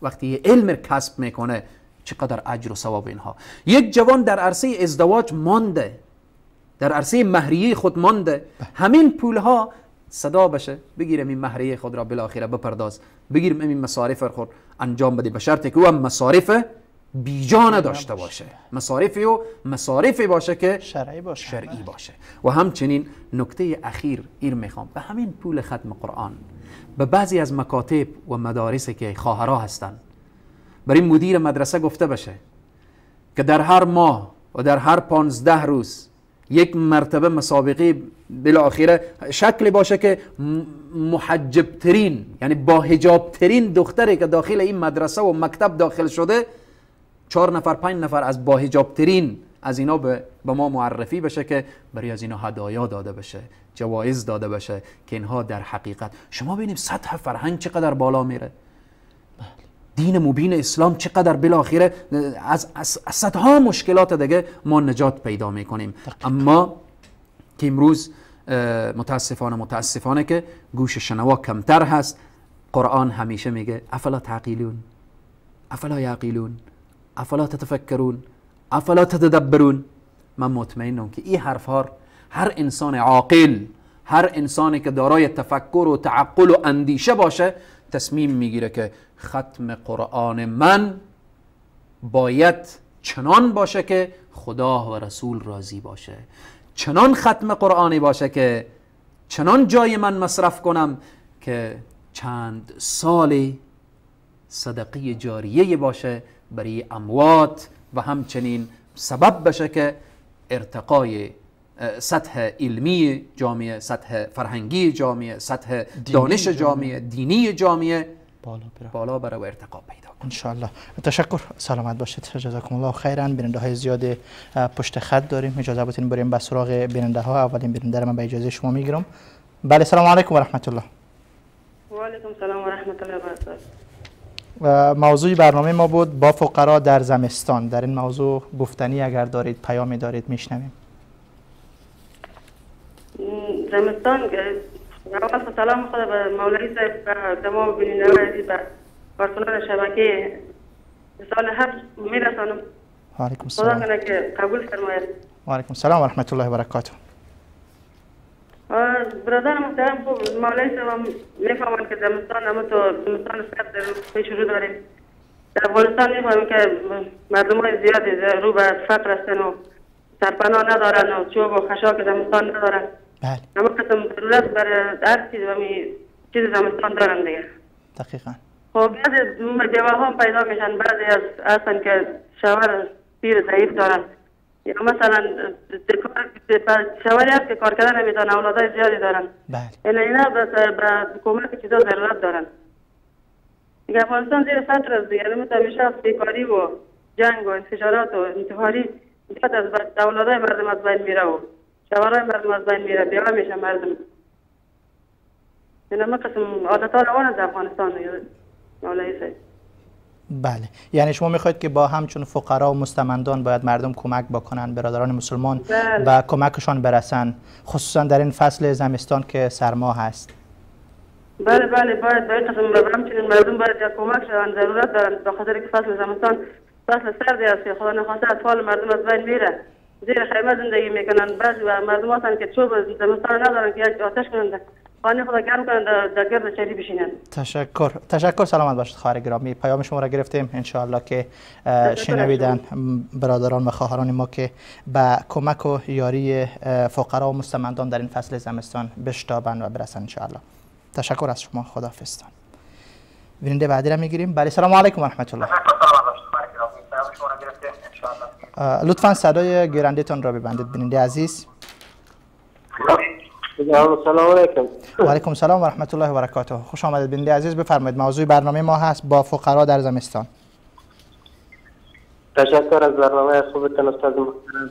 وقتی علم کسب میکنه چقدر اجر و ثواب اینها. یک جوان در عرصه ازدواج مانده، در عرصه مهریه خود مانده، همین پولها صدا بشه بگیرم این مهریه خود را بالاخره بپرداز، بگیرم این مصارف خود انجام بده، به شرطی که او هم مصارف بیجان داشته باشه، مصارفی باشه که شرعی باشه. و همچنین نکته اخیر این میخوام، به همین پول ختم قرآن به بعضی از مکاتب و مدارسی که خواهرها هستن برای مدیر مدرسه گفته بشه که در هر ماه و در هر 15 روز یک مرتبه مسابقه بالاخره شکلی باشه که محجب ترین یعنی با حجاب ترین دختری که داخل این مدرسه و مکتب داخل شده 4 نفر 5 نفر از با حجاب ترین از اینا به ما معرفی بشه که برای از اینا هدایا داده بشه، جوایز داده بشه که اینها در حقیقت. شما ببینید سطح فرهنگ چقدر بالا میره، دین مبین اسلام چقدر بالاخره از صدها مشکلات دیگه ما نجات پیدا میکنیم. اما که امروز متاسفانه که گوش شنوا کمتر هست. قرآن همیشه میگه افلا تعقیلون، افلا یعقلون، افلا تتفکرون، افلا تتدبرون. من مطمئنم که این حرف ها هر انسان عاقل، هر انسانی که دارای تفکر و تعقل و اندیشه باشه تصمیم میگیره که ختم قرآن من باید چنان باشه که خدا و رسول راضی باشه، چنان ختم قرآنی باشه که چنان جای من مصرف کنم که چند سال صدقه جاریه باشه برای اموات و همچنین سبب بشه که ارتقای سطح علمی جامعه، سطح فرهنگی جامعه، سطح دانش جامعه، دینی جامعه بالا بره و ارتقا پیدا کنه. انشاءالله. تشکر، سلامت باشید. جزاکم الله خیرا. بیننده های زیاد پشت خط داریم، اجازه بدین بریم به سراغ بیننده ها. اولین بیننده رو من به اجازه شما میگیرم. بله، سلام علیکم و رحمت الله. و علیکم سلام و رحمت الله و برکاته. موضوع برنامه ما بود با فقرا در زمستان. در این موضوع گفتنی اگر دارید، پیامی دارید، میشنویم. زمستان اول سلام خدا به مولوی صاحب و تمام بیننده عزیز و کارکنان شبکه سال هفت میرسانم. و علیکم خدا السلام. کنه که قبول فرماید. و علیکم السلام و رحمت الله و برکاته. برادر محترم، خوب مولوی صاحب میفهمن که زمستان زمستان سرد پیش رو داریم. در افغانستان میفهمیم که مردم های زیادی رو به فقر هستن و سرپناه ندارن و چوب و خشاک زمستان ندارن. بله. اما قسم ضرورت برای هر چیز زمستان دارن دیگه. دقیقاً. خب بعضی بیوه ها پیدا میشن، بعضی از هستن که شوهر پیر ضعیف دارن، یا مثلا شوهری هست که کار کردن نمیتونن، اولادای زیادی دارن. بله. اینا به کمک چیزا ضرورت دارن. دیگه افغانستان زیر سطر است دیگه، همیشه بیکاری و جنگ و انفجارات و انتحاری زیاد از اولادای مردم از بین میره و شوهرای مردم از بین میره، بیوه میشه مردم. این همه قسم عادت ها روان از افغانستان مولوی صاحب. بله، یعنی شما میخواید که با همچون فقرا و مستمندان باید مردم کمک بکنن، برادران مسلمان و کمکشان برسن، خصوصا در این فصل زمستان که سرما هست. بله باید قسم همچنین مردم باید کمک شوند، ضرورت دارن، به خاطر که فصل زمستان فصل سردی است که خدا نخواسته اطفال مردم از بین میره، زیر خیمه زندگی میکنن. بعضی مردم هستن که چوب زمستان ندارن که یک آتش کنند، خانه خدا گرم کنند، در گرد چری بشینند. تشکر، سلامت باشید خواهر گرامی. پیام شما را گرفتیم، انشاءالله که شنویدن برادران و خواهران ما که به کمک و یاری فقرا و مستمندان در این فصل زمستان بشتابند و برسن انشاءالله. تشکر از شما، خداحافظتان. بیننده بعدی را میگیریم. بله، سلام علیکم و رحمت الله. لطفا صدای گیرنده تان را ببندید بیننده عزیز. سلام علیکم. و علیکم السلام و رحمت الله و برکاته. خوش آمدید بیننده عزیز، بفرمایید. موضوع برنامه ما هست با فقرا در زمستان. تشکر از برنامه خوبتون استاد محترم.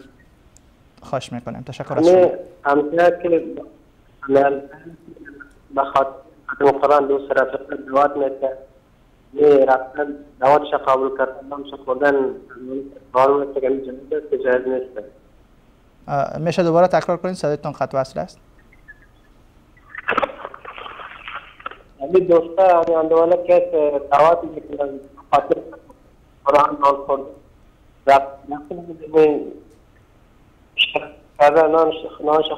خواهش میکنم. تشکر از شما. همسایه که بخاطر ختم قرآن دوست رفته دوات میکنه، رفتن دواتش قبول کردن، همش خوردن قانون است که جنید که جایز نیست. میشه دوباره تکرار کنید؟ صدایتون قطع وصل است. امی دوستا همی اندواله که دوات میکنن خاطر قرآن دول خورد رفتن میکنه کردن نانش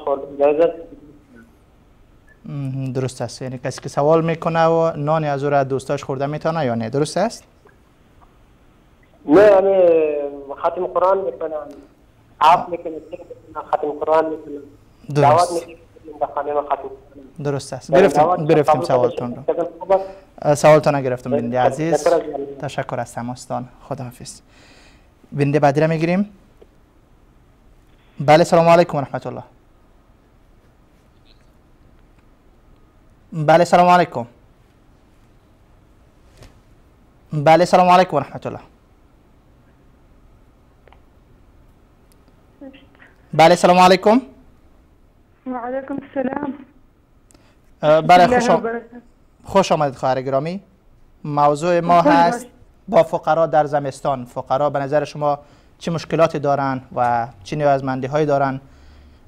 خوردن جایز است. درست است، یعنی کسی که سوال میکنه و نانی از او را دوستاش خورده میتونه یا نه؟ درست است؟ نه، یعنی ختم قرآن میکنن، عاب میکنن، ختم قرآن میکنن، دعوت میکنن به خانه ما ختم قرآن. درست است. گرفتیم سوالتون رو. سوالتون رو گرفتم بنده عزیز. تشکر از تماستان. خداحافظ. بنده بعدی را میگیریم. بله، سلام علیکم و رحمت الله. بله، سلام علیکم. بله، سلام علیکم و رحمت الله. بله سلام علیکم. و علیکم السلام. بله خوش آمدید خواهر گرامی. موضوع ما هست با فقرا در زمستان. فقرا به نظر شما چه مشکلاتی دارن و چه نیازمندی هایی دارن؟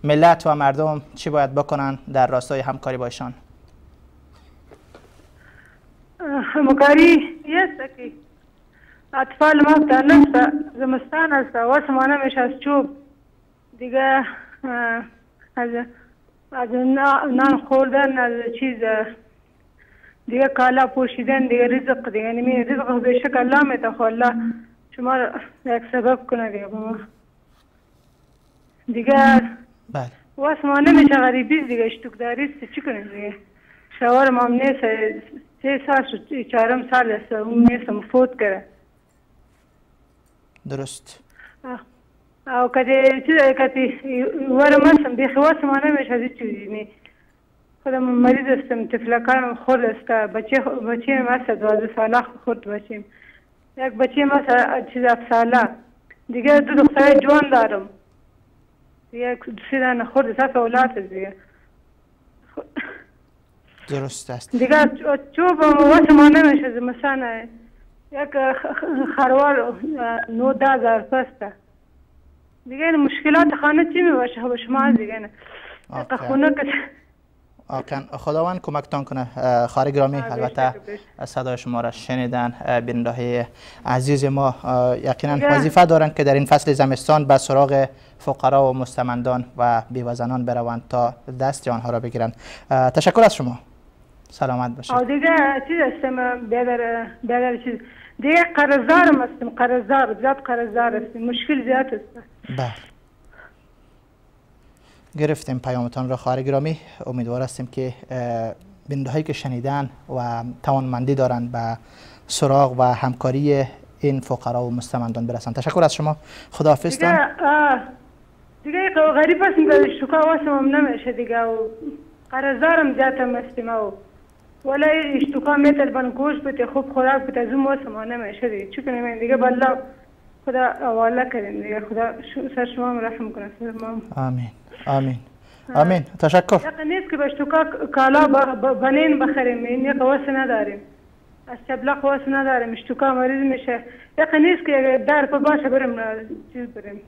ملت و مردم چی باید بکنن در راستای همکاری با ایشان؟ همکاری است که اطفال ما در زمستان است و سمانه میشه از چوب دیگه، از نان خوردن، از چیز دیگه کالا پوشیدن، دیگه رزق دیگه نمی رزق به شکل الله میده، الله شما یک سبب کنه دیگه با دیگه. بله واسه ما نمیشه غریبی دیگه، اشتکداری است چی کنیم دیگه. شوهر ما نیست 3 سال شد، 4 سال است اون نیست فوت کرده. درست. او کدی چی ورم هستم بیخی واسه ما نمیشه از چیزی نی. خودم مریض هستم، تفلکارم خورد است، بچه ما است 12 ساله خورد بچیم. یک بچه ما است چیز 7 ساله دیگه، 2 دختر جوان دارم دیگه، 3 دانه خورد است اولاد دیگه. درست است دیگه چوب واسه ما نمیشه مثلا یک خروار 9,000 پسته دیگه. مشکلات خانه چی می باشه به شما دیگه نه خونه که خداوند کمکتان کنه. خواهر گرامی البته صدای شما را شنیدن. بیننده عزیز ما یقینا وظیفه دارند که در این فصل زمستان به سراغ فقرا و مستمندان و بیوه‌زنان بروند تا دست آنها را بگیرند. تشکر از شما. سلامت باشید. دیگه چیز هستم بیادر چیز دیگه، قرضدارم هستم، قرضدار زیاد قرضدار هستم، مشکل زیاد است. بله گرفتیم پیامتان را خواهر گرامی. امیدوار هستیم که بیننده هایی که شنیدن و توانمندی دارند به سراغ و همکاری این فقرا و مستمندان برسند. تشکر از شما. خداحافظ. دیگه غریب هستم که شکا واسم نمیشه دیگه و قرضدارم زیاد هستم و ولی اشتکا میتر بان گوش بده خوب خوراک بده از اون واسم نمیشه دیگه. چی کنیم دیگه بالله خدا حواله کردیم دیگه. خدا سر شما رحم کنه. آمین آمین آمین. تشکر. یک نیست که به اشتکا کالا بنین بخریم، این یک واسه نداریم، از چبلق واسه نداریم، اشتکا مریض میشه. یک نیست که در پا باشه بریم چیز بریم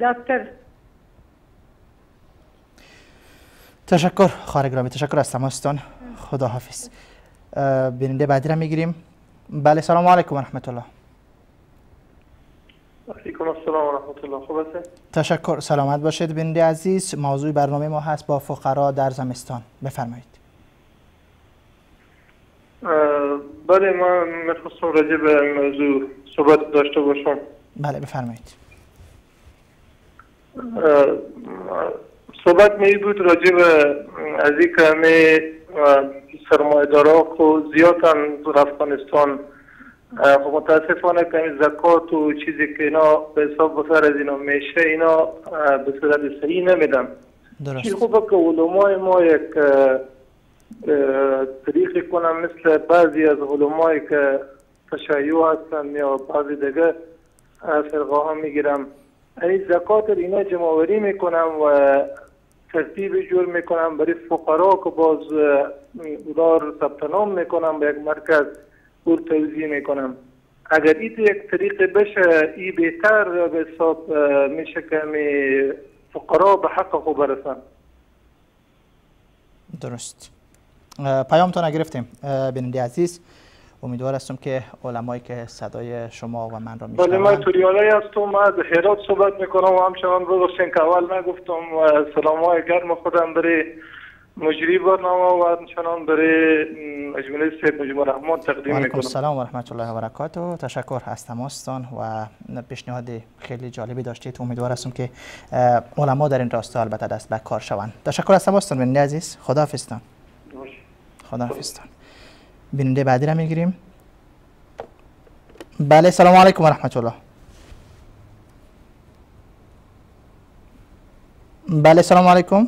دکتر. تشکر خواهر گرامی، تشکر از تماستان. خدا حافظ. بیننده بعدی را میگیریم. بله سلام علیکم و رحمت الله. علیکم السلام و رحمت الله. خوب است؟ تشکر. سلامت باشید بیننده عزیز. موضوع برنامه ما هست با فقرا در زمستان. بفرمایید. بله ما میخواستم راجع به این موضوع صحبت داشته باشم. بله بفرمایید. صحبت می بود راجع به از این که همه سرمایه‌دارا خود زیادن تو افغانستان، خب متاسفانه که این زکات و چیزی که اینا به حساب بسر از اینا میشه اینا به صورت صحیح نمیدن. درست. خوبه که علمای ما یک طریقی کنن مثل بعضی از علمایی که تشیع هستن یا بعضی دیگه فرقه ها میگیرم، این زکات اینا جمعوری میکنم و ترتیب جور میکنم برای فقرا که باز اولار ثبت نام میکنم به یک مرکز اور توزیع میکنم. اگر این یک طریق بشه این بهتر به حساب میشه که فقرا به حق خود برسن. درست. پیامتون گرفتیم بیننده عزیز. امیدوار هستم که علمایی که صدای شما و من را میشنوند. بله من توریالای هستم، از هرات صحبت میکنم و همچنان ببخشید که اول نگفتم و سلامای گرم خودم برای مجری برنامه و همچنان برای مجموعه سید مجموع رحمان تقدیم میکنم. السلام و رحمت الله و برکاته. تشکر از تماستان و پیشنهاد خیلی جالبی داشتید. امیدوار هستم که علما در این راستا البته دست به کار شوند. تشکر از تماستان بیننده عزیز. خداحافظتان. خداحافظتان. بیننده بعدی را میگیریم. بله سلام علیکم و رحمت الله. بله سلام علیکم.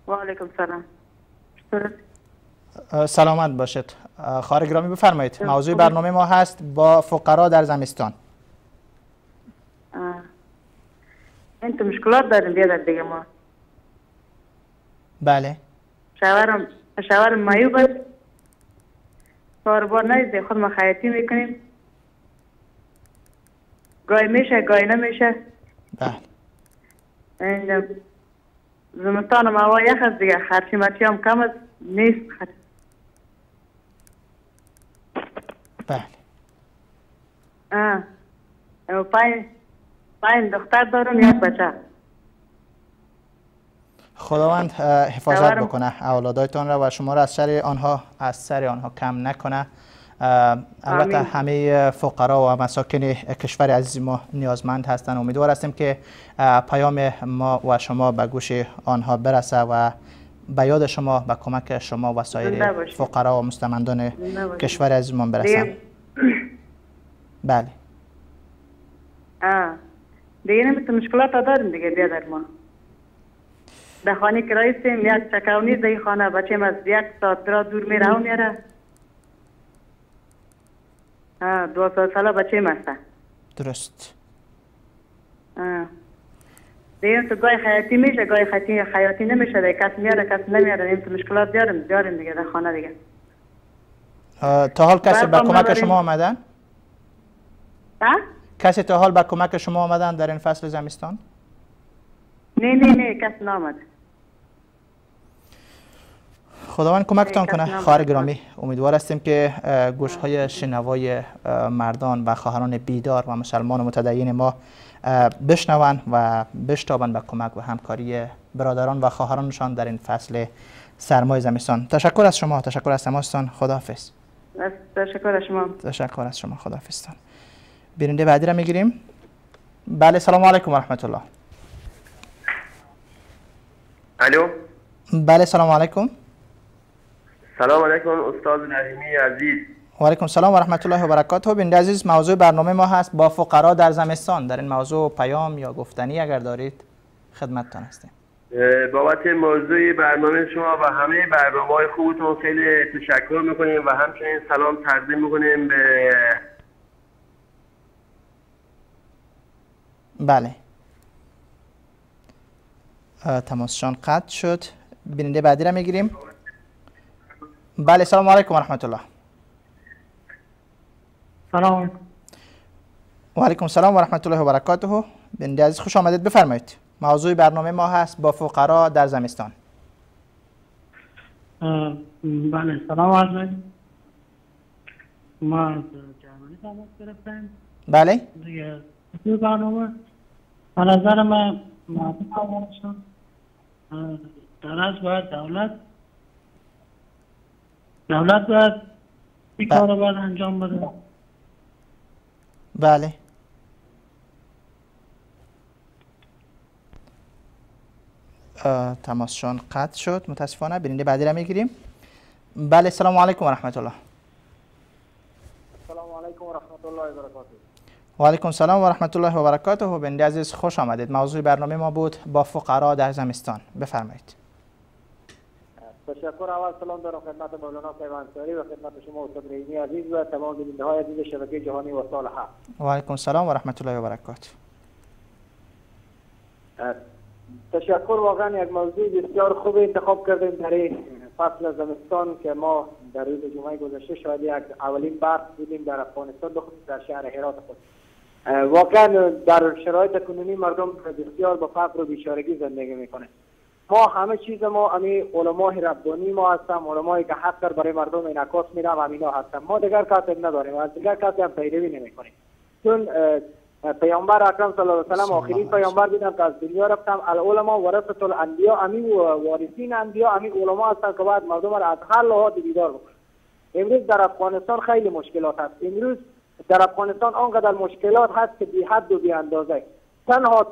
و علیکم سلام. سلامت باشید. خواهر گرامی بفرمایید. موضوع برنامه ما هست با فقرا در زمستان. این تو مشکلات داریم بیادر دیگه ما. بله. شوهرم معیوب است. کاربار نیست، خود ما خیاطی میکنیم. گاهی میشه گاهی نمیشه. بله. این زمستان هم هوا یخ است دیگه، خرچی مرچی هم کم است، نیست خرچ. بله. پنج دختر دارم، یک بچه. خداوند حفاظت بکنه اولادایتان را و شما را از سر آنها کم نکنه. البته همه فقرا و مساکن کشور عزیز ما نیازمند هستند. امیدوار هستیم که پیام ما و شما به گوش آنها برسه و به یاد شما، به کمک شما و سایر فقرا و مستمندان کشور عزیز ما برسه. بله. دیگه نمیتون مشکلات داریم دیگه بیادر ما. در خانه کرایه هستیم، یک چکاو نیست در خانه، بچه‌م از 1 ساعت دور میره و میاره. 2 ساله بچه‌م هست. درست. دیگه تو گاهی خیاطی میشه، گاهی خیاطی نمیشه، دیگه کس میاره کس نمیاره، این تو مشکلات داریم دیگه در خانه دیگه. تا حال کسی به کمک شما آمدن؟ کسی تا حال به کمک شما آمدن در این فصل زمستان؟ نه کس نامد. خداوند کمکتان کنه خواهر گرامی. امیدوار هستیم که گوش‌های شنوای مردان و خواهران بیدار و مسلمان و متدین ما بشنوند و بشتابند به کمک و همکاری برادران و خواهرانشان در این فصل سرمای زمستان. تشکر از شما، تشکر از تماستان. خداحافظ. تشکر از شما. تشکر از شما. خداحافظتان. بیننده بعدی را میگیریم. بله، سلام علیکم و رحمت الله. الو. بله، سلام علیکم. سلام علیکم استاد رحیمی عزیز. و علیکم سلام و رحمت الله و برکاته. بیننده عزیز، موضوع برنامه ما هست با فقرا در زمستان. در این موضوع پیام یا گفتنی اگر دارید خدمتتان هستیم. بابت موضوع برنامه شما و همه برنامه‌های خوبتون خیلی تشکر میکنیم و همچنین سلام تقدیم میکنیم به بله. تماسشان قطع شد. بیننده بعدی را میگیریم. بله، سلام علیکم و رحمت الله. سلام. و علیکم سلام و رحمت الله و برکاته. بیننده عزیز خوش آمدید، بفرمایید. موضوع برنامه ما هست با فقرا در زمستان. بله، سلام علیکم. ما از جرمنی تماس گرفتیم. بله. دیگه برنامه به نظر من موافقم هستم. در از باید دولت باید این کار رو باید انجام بده. بله. تماسشان قطع شد متاسفانه. بیننده بعدی را میگیریم. بله، سلام علیکم و رحمت الله. سلام علیکم و رحمت الله و برکاته. و علیکم سلام و رحمت الله و برکاته. بیننده عزیز خوش آمدید. موضوع برنامه ما بود با فقرا در زمستان. بفرمایید. تشکر. اول سلام دارم خدمت مولانا پیوندساری و خدمت شما استاد رحیمی عزیز و تمام بیننده‌های عزیز شبکه جهانی و صالحه. و علیکم سلام و رحمت الله و برکاته. تشکر. واقعا یک موضوع بسیار خوب انتخاب کردیم در این فصل زمستان که ما در روز جمعه گذشته شاید یک اولین برف بودیم در افغانستان، بخصوص در شهر هرات خود. واقعا در شرایط کنونی مردم بسیار با فقر و بیچارگی زندگی میکنه. ما همه چیز ما امی علمای ربانی ما هستم، علمایی که حق برای مردم انعکاس میدم همینا هستم. ما دیگر کسی نداریم و از دیگر کسی هم پیروی نمیکنیم. چون پیامبر اکرم صلی الله علیه و سلم آخرین پیامبر بودن که از دنیا رفتم. العلماء ورثه الانبیاء، امی وارثین انبیاء امی علما هستند که باید مردم را از هر لحاظ بیدار بکنند. امروز در افغانستان خیلی مشکلات هست. امروز در افغانستان آنقدر مشکلات هست که بی حد و بی اندازه. تنها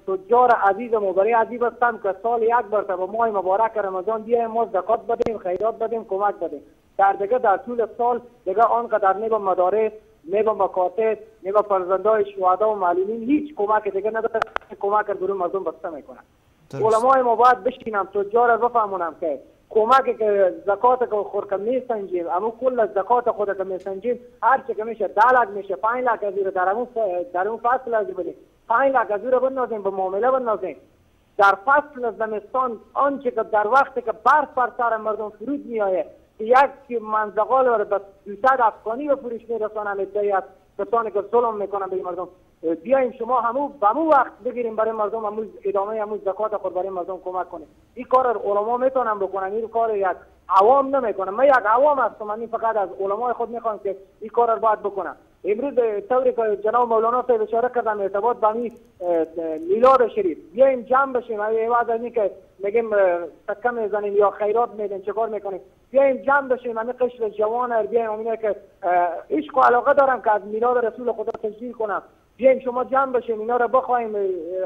تجار عزیز و برای عزیز هستم که سال یک مرتبه ماه مبارک رمضان بیایم ما زکات بدیم، خیرات بدیم، کمک بدیم. در طول سال دیگه آنقدر نه به مدارس، نه به مکاتب، نه به فرزندان شهدا و معلولین هیچ کمک دیگه نداره. کمک برای مردم بسته میکنن. علمای ما باید بشینم تجار را بفهمونم که کمک که زکات که خور که میسنجیم، اما کل زکات خود که میسنجیم هر چی که میشه 10 لک میشه 5 لک از در اون فصل از بدیم. 5 لک از او را بندازیم به معامله بندازیم. در فصل زمستان آنچه که در وقتی که برف بر سر مردم فرود میآید یک منزقال را به 200 افغانی به فروش میرسانند ادعای کسانی که ظلم میکنن به مردم. بیایم شما همو به مو وقت بگیریم برای مردم همو ادامه همو زکات خود برای مردم کمک کنیم. این کار علما میتونن بکنن، این کار یک عوام نمیکنه. من یک عوام هستم، من فقط از علمای خود میخوام که این کار رو باید بکنن. امروز طوری که جناب مولانا صاحب اشاره کردن ارتباط به این میلاد شریف، بیایم جمع بشیم. عوض از این که میگیم سکه میزنیم یا خیرات میدیم چه کار میکنیم، بیایم جمع بشیم. همین قشر جوان بیایم همینه که عشق و علاقه دارم که از میلاد رسول خدا تشکیل کنم، بیایم شما جمع بشیم اینا رو بخوایم.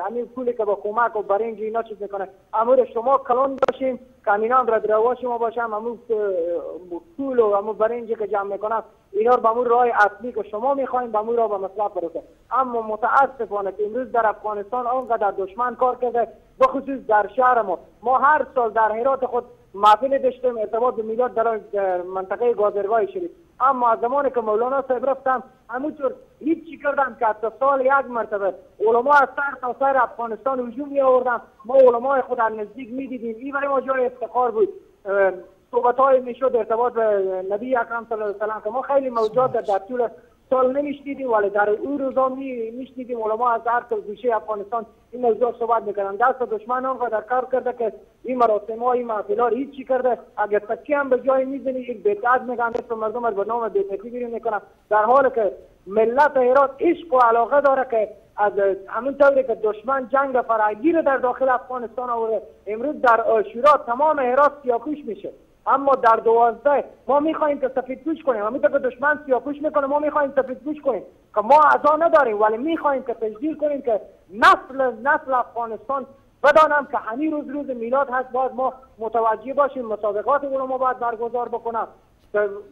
همین پولی که با کمک و برنج اینا چیز میکنه امور شما کلان باشیم که امینان را دروا شما باشم. همون پول و همون برنجی که جمع میکنم اینا رو به همون راه اصلی که شما میخوایم به همون راه به مصرف برسه. اما متاسفانه که امروز در افغانستان آنقدر دشمن کار کرده، بخصوص در شهر ما هر سال در هرات خود محفل داشتیم ارتباط به میلاد در منطقه گازرگاه شریف. اما از زمانی که مولانا صاحب رفتم همونطور هیچی کردم که حتی سال یک مرتبه علما از سر تا سر افغانستان هجوم می آوردم. ما علمای خود از نزدیک می دیدیم، این برای ما جای افتخار بود. صحبت های می شد ارتباط به نبی اکرم صلی الله علیه و سلم که ما خیلی موجودات در طول سال نمیشنیدیم، ولی در اون روزا میشنیدیم علما از هر گوشه افغانستان این موضوع صحبت میکردن. دست دشمن آنقدر کار کرده که این مراسم ها این محفل‌ها هیچ چی کرده. اگر تکیه هم به جای میزنی یک بی‌تعد میگن مثل مردم از نام بی‌تکی بیرون میکنن، در حالی که ملت هرات عشق و علاقه داره که از همون طوری که دشمن جنگ فراگیر در داخل افغانستان آورده، امروز در عاشورا تمام هرات سیاه‌پوش میشه. اما در 12 ما میخوایم که سفیدپوش کنیم. همینطور که دشمن سیاه‌پوش میکنه ما میخوایم سفیدپوش کنیم که ما عزا نداریم، ولی میخوایم که تجدید کنیم که نسل افغانستان بدانم که همین روز میلاد هست. باید ما متوجه باشیم، مسابقات علما باید برگزار بکنم.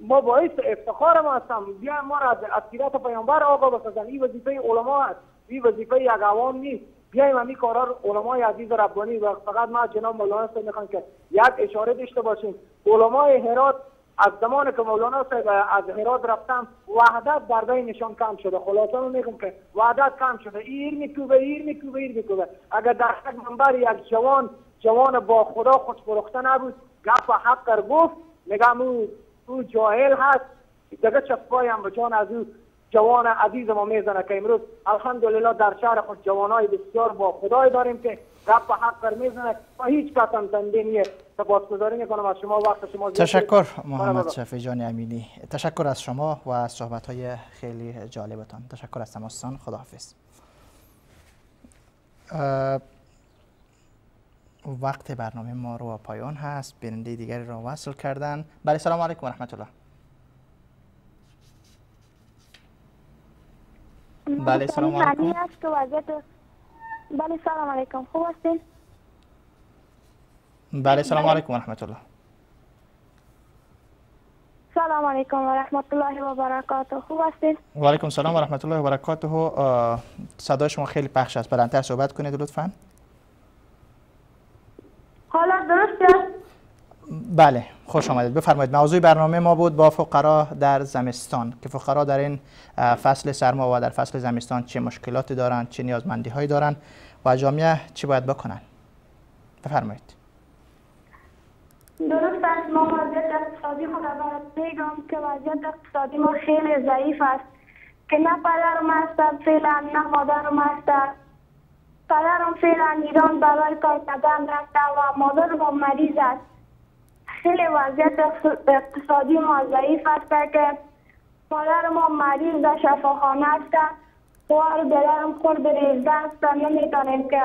ما باعث افتخار ما هستم. بیایم ما را از سیرت پیامبر آقا بسازن. این وظیفه علما است، این وظیفه یک عوام نیست. بیایم همین کارا رو علمای عزیز ربانی و فقط ما جناب مولانا صاحب میخوام که یک اشاره داشته باشیم. علمای هرات از زمان که مولانا صاحب از هرات رفتم وحدت در بینشان کم شده. خلاصه من میگم که وحدت کم شده. ایر میکوبه. اگر در یک منبر یک جوان با خدا خوش‌فروخته نبود گپ حق گفت، میگم او جاهل هست. دیگه چسبایی هم به جان از او جوان عزیز ما میزنه که امروز الحمدلله در شهر خود جوانای بسیار با خدای داریم که گپ حق میزنه و هیچ کس هم زنده نیست. سپاسگزاری میکنم از شما، وقت شما. تشکر محمد شفیع جان امینی، تشکر از شما و از صحبت‌های خیلی جالبتان. تشکر از تماستان. خداحافظ. وقت برنامه ما رو پایان هست. بیننده دیگری رو وصل کردن. بله سلام علیکم و رحمت الله. بله سلام علیکم. بله سلام علیکم. خوب هستین؟ بله سلام علیکم و رحمت الله. سلام علیکم و رحمت الله و برکاته. خوب هستین؟ و علیکم سلام و رحمت الله و برکاته. صدای شما خیلی پخش است، بلندتر صحبت کنید لطفاً. حالا درست است؟ بله خوش آمدید. بفرمایید. موضوع برنامه ما بود با فقرا در زمستان، که فقرا در این فصل سرما و در فصل زمستان چه مشکلاتی دارند، چه نیازمندی هایی دارند و جامعه چی باید بکنن. بفرمایید. درست است. ما وضعیت اقتصادی خود برات میگم که وضعیت اقتصادی ما خیلی ضعیف است که نه پدرم هست فعلا نه مادرم هست. پدرم فعلا ایران برای کار کردن رفته و مادرم مریض است. خیلی وضعیت اقتصادی ما ضعیف است که مادر ما مریض در شفاخانه است و برادرم خود ریزده است، نمیتونیم که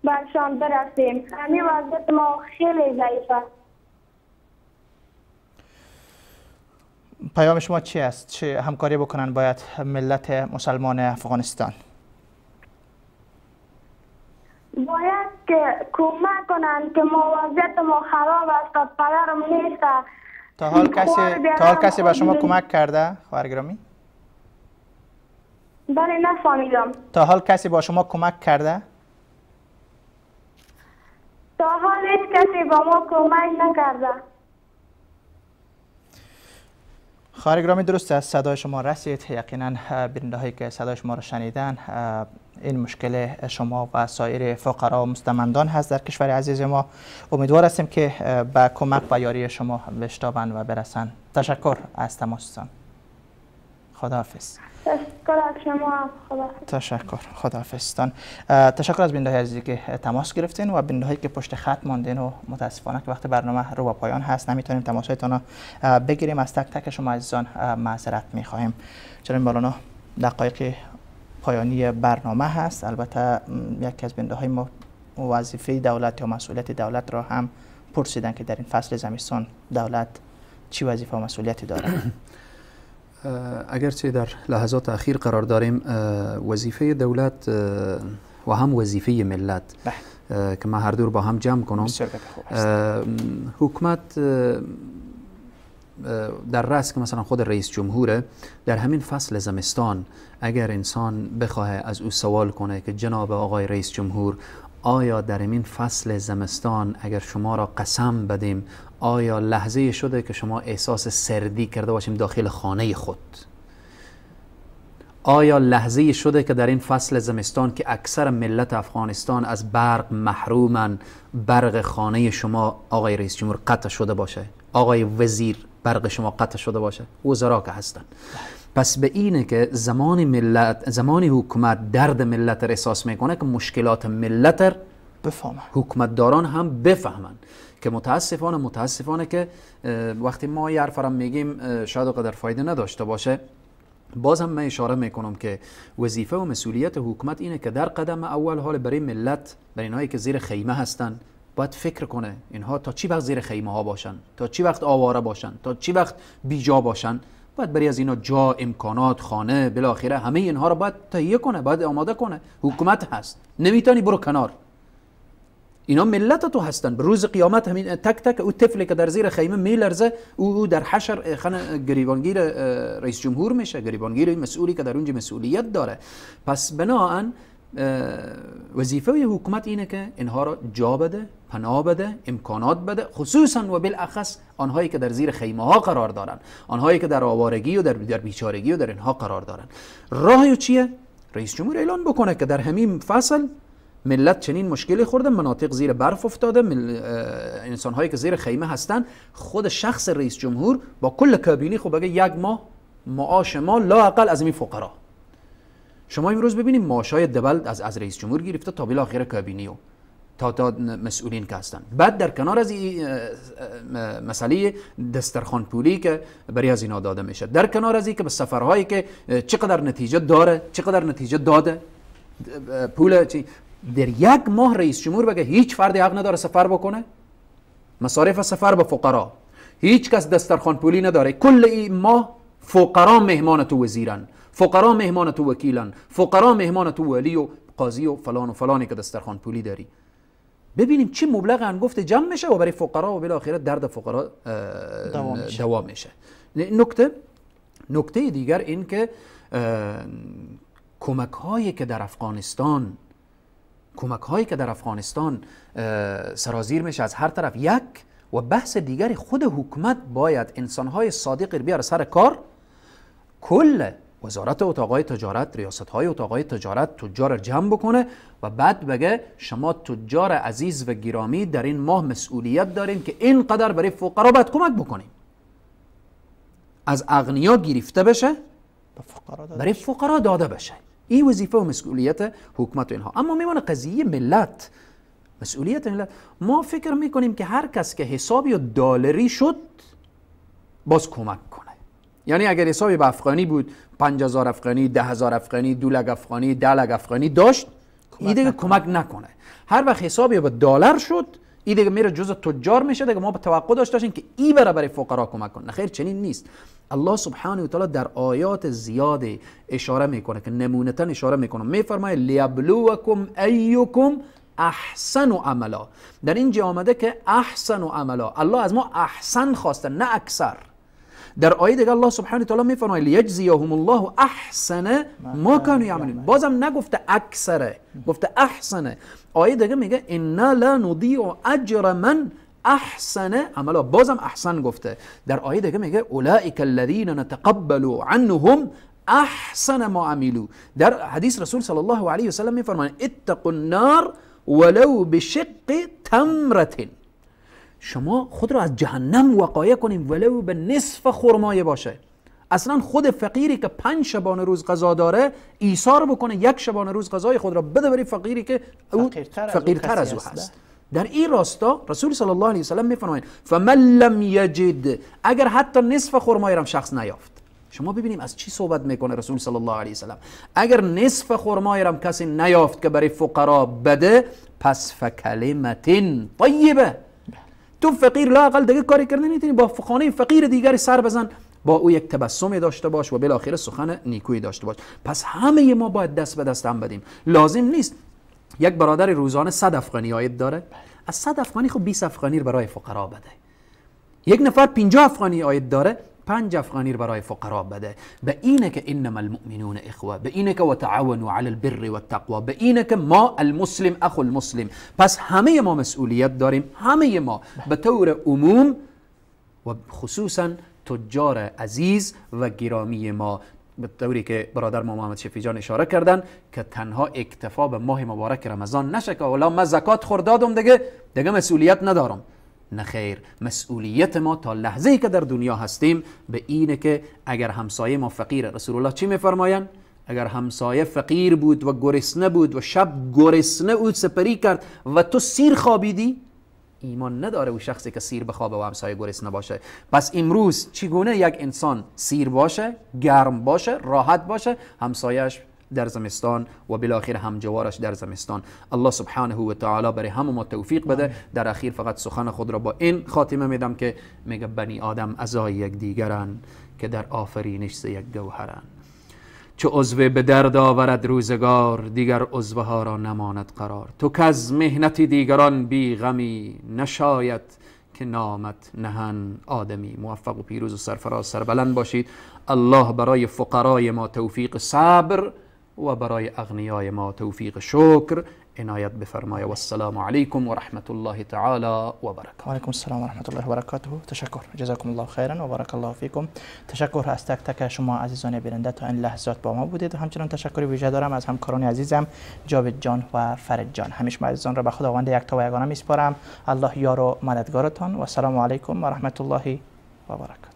برشان برسیم. همین وضعیت ما خیلی ضعیف است. پیام شما چی است؟ چه همکاری بکنن باید ملت مسلمان افغانستان؟ باید که کمک کنن که ما وضعیت ما خراب است و پدرم نیست. تا حال کسی به شما کمک کرده خواهر گرامی؟ بله نفهمیدم. تا حال کسی با شما کمک کرده؟ تا حال هیچ کسی با ما کمک نکرده. خواهر گرامی درست است، صدای شما رسید. یقینا بیننده هایی که صدای شما را شنیدن این مشکل شما و سایر فقرا و مستمندان هست در کشور عزیز ما. امیدوار هستیم که به کمک و یاری شما بشتابند و برسند. تشکر از تماستان. خداحافظ. تشکر از شما. تشکر. خداحافظتان. تشکر از بیننده عزیزی که تماس گرفتین و بیننده هایی که پشت خط ماندین و متاسفانه که وقت برنامه رو به پایان هست نمیتونیم تماس هایتان رو بگیریم. از تک تک شما عزیزان معذرت میخواهیم. جناب مولانا دقایق پایانی برنامه هست. البته یکی از بیننده های ما وظیفه دولت یا مسئولیت دولت را هم پرسیدن که در این فصل زمستان دولت چی وظیفه و مسئولیتی داره. اگرچه در لحظات اخیر قرار داریم وظیفه دولت و هم وظیفه ملت که ما هر دور با هم جمع کنم. حکومت در رأس که مثلا خود رئیس جمهوره، در همین فصل زمستان اگر انسان بخواه از او سوال کنه که جناب آقای رئیس جمهور آیا در این فصل زمستان اگر شما را قسم بدیم آیا لحظه شده که شما احساس سردی کرده باشیم داخل خانه خود؟ آیا لحظه شده که در این فصل زمستان که اکثر ملت افغانستان از برق محرومن برق خانه شما آقای رئیس جمهور قطع شده باشه؟ آقای وزیر برق شما قطع شده باشه؟ وزرا که هستن. پس به اینه که زمان حکومت درد ملت را احساس میکنه که مشکلات ملت را بفهمه، حکومتداران هم بفهمن. که متاسفانه که وقتی ما یه حرف میگیم شاید قدر فایده نداشته باشه، باز هم من اشاره میکنم که وظیفه و مسئولیت حکومت اینه که در قدم اول حال برای ملت، برای اینهایی که زیر خیمه هستن، باید فکر کنه اینها تا چی وقت زیر خیمه ها باشن، تا چی وقت آواره باشن، تا چی وقت بیجا باشن. باید برای از اینا جا، امکانات، خانه، بالاخره همه اینها رو باید تهیه کنه، باید آماده کنه. حکومت هست، نمیتونی برو کنار. اینا ملت تو هستن. به روز قیامت همین تک تک او طفلی که در زیر خیمه میلرزه او در حشر گریبانگیر رئیس جمهور میشه، گریبانگیر مسئولی که در اونجا مسئولیت داره. پس بناهن وظیفه حکومت اینه که اینها را جا بده، پناه بده، امکانات بده، خصوصا و بالاخص آنهایی که در زیر خیمه ها قرار دارن، آنهایی که در آوارگی و در بیچارگی و در اینها قرار دارن. راهی چیه؟ رئیس جمهور اعلان بکنه که در همین فصل ملت چنین مشکلی خورده، مناطق زیر برف افتاده، انسان‌هایی که زیر خیمه هستن. خود شخص رئیس جمهور با کل کابینه خب بگه یک ماه معاش ما لااقل از این فقرا. شما امروز ببینید معاشای دبل از رئیس جمهور گرفته تا بالاخره کابینه و تا مسئولین که هستن. بعد در کنار از این مسئله دسترخوان پولی که برای از اینا داده میشه، در کنار از این که به سفرهایی که چقدر نتیجه داره، چقدر نتیجه داده، پول چی در یک ماه رئیس جمهور بگه هیچ فردی حق نداره سفر بکنه، مصارف سفر به فقرا، هیچ کس دسترخوان پولی نداره، کل این ماه فقرا مهمان تو وزیرن، فقرا مهمان تو وکیلن، فقرا مهمان تو ولی و قاضی و فلان و فلانی که دسترخوان پولی داری. ببینیم چه مبلغ انگفت جمع میشه و برای فقرا و بالاخره درد فقرا دوام میشه. نکته دیگر این که کمک هایی که در افغانستان سرازیر میشه از هر طرف، یک و بحث دیگری خود حکومت باید انسانهای صادق بیاره سر کار، کل وزارت اتاقای تجارت، ریاست های اتاقای تجارت تجار جمع بکنه و بعد بگه شما تجار عزیز و گرامی در این ماه مسئولیت داریم که اینقدر برای فقرا باید کمک بکنیم. از اغنیا گرفته بشه برای فقرا داده بشه. این وظیفه و مسئولیت حکومت و اینها. اما میمونه قضیه ملت، مسئولیت ملت. ما فکر میکنیم که هر کس که حسابی دلاری شد باز کمک کنه. یعنی اگر حسابی به افغانی بود 5000 افغانی، 10000 افغانی، 2 لک افغانی، 10 لک افغانی داشت، این دیگه کمک نکنه. هر وقت حسابی به دلار شد این دیگه میره جزء تجار میشه، دیگه ما به توقع داشتیم که این برای فقرا کمک کنه. خیر چنین نیست. الله سبحانه و تعالی در آیات زیاد اشاره میکنه که نمونتاً اشاره میکنه، میفرماید لیبلوکم ایکم احسن عملا. در اینجا آمده که احسن عملا، الله از ما احسن خواسته نه اکثر. در آیه دیگه الله سبحانه و تعالی میفرماید لیجزیهم الله احسن ما كانوا یعملون. بازم نگفته اکثره، گفته احسنه. آیه دیگه میگه انا لا نضیع اجر من احسن عملا، بازم احسن گفته. در آیه دیگه میگه اولئک الذین نتقبل عنهم احسن ما عملوا. در حدیث رسول صلی الله علیه و سلم میفرمایند اتقوا النار ولو بشق تمرة. شما خود را از جهنم وقایه کنیم ولو به نصف خرمایه باشه. اصلا خود فقیری که 5 شبانه روز غذا داره ایثار بکنه 1 شبانه روز غذای خود را بده برای فقیری که فقیرتر از او هست. در این راستا رسول صلی الله علیه و سلم میفرمایند فمن لم یجد، اگر حتی نصف خرمای را شخص نیافت. شما ببینیم از چی صحبت میکنه رسول صلی الله علیه و سلم. اگر نصف خرمای را کسی نیافت که برای فقرا بده، پس فکلمه طیبه. تو فقیر لااقل دیگه کاری کردن نمیتونی، با خانه فقیر دیگری سر بزن، با او یک تبسمی داشته باش و بالاخره سخن نیکویی داشته باش. پس همه ما باید دست به دست هم بدیم. لازم نیست یک برادر روزانه 100 افغانی عاید داره، از 100 افغانی خب 20 افغانی برای فقرا بده. یک نفر 50 افغانی عاید داره، 5 افغانی برای فقرا بده. به اینه که انما المؤمنون اخوه، به اینه که وتعاونوا علی البر والتقوى، به اینه که ما المسلم اخو المسلم. پس همه ما مسئولیت داریم، همه ما به طور عموم و خصوصا تجار عزیز و گرامی ما، به طوری که برادر ما محمد شفیع جان اشاره کردن که تنها اکتفا به ماه مبارک رمضان نشه که والا من زکات خوردادم دیگه مسئولیت ندارم. نه خیر، مسئولیت ما تا لحظه‌ای که در دنیا هستیم به اینه که اگر همسایه ما فقیره، رسول الله چی میفرمایند؟ اگر همسایه فقیر بود و گرسنه بود و شب گرسنه او سپری کرد و تو سیر خوابیدی، ایمان نداره او شخصی که سیر بخوابه و همسایه گرسنه باشه. پس امروز چگونه یک انسان سیر باشه، گرم باشه، راحت باشه، همسایه‌اش در زمستان و بالاخره همجوارش در زمستان. الله سبحانه و تعالی برای همه ما توفیق بده. در اخیر فقط سخن خود را با این خاتمه میدم که میگه بنی آدم اعضای یک دیگرن که در آفرینش یک گوهرن. چو عضو به درد آورد روزگار، دیگر عضوها را نماند قرار. تو که از مهنت دیگران بی غمی، نشاید که نامت نهن آدمی. موفق و پیروز و سرفراز سربلند باشید. الله برای فقرای ما توفیق صبر و برای اغنیای ما توفیق شکر عنایت بفرمایه. و السلام علیکم و رحمت الله تعالی و برکاته. و علیکم السلام و رحمت الله و برکاته. تشکر، جزاکم الله خیرا و بارک الله فیکم. تشکر از تک تک شما عزیزان بیننده تا این لحظات با ما بودید. همچنان تشکر ویژه دارم از همکاران عزیزم جاوید جان و فرید جان. همیشه ما عزیزان را به خداوند یکتا و یگانه میسپارم. الله یار و مددگارتان و السلام علیکم و رحمت الله و برکاته.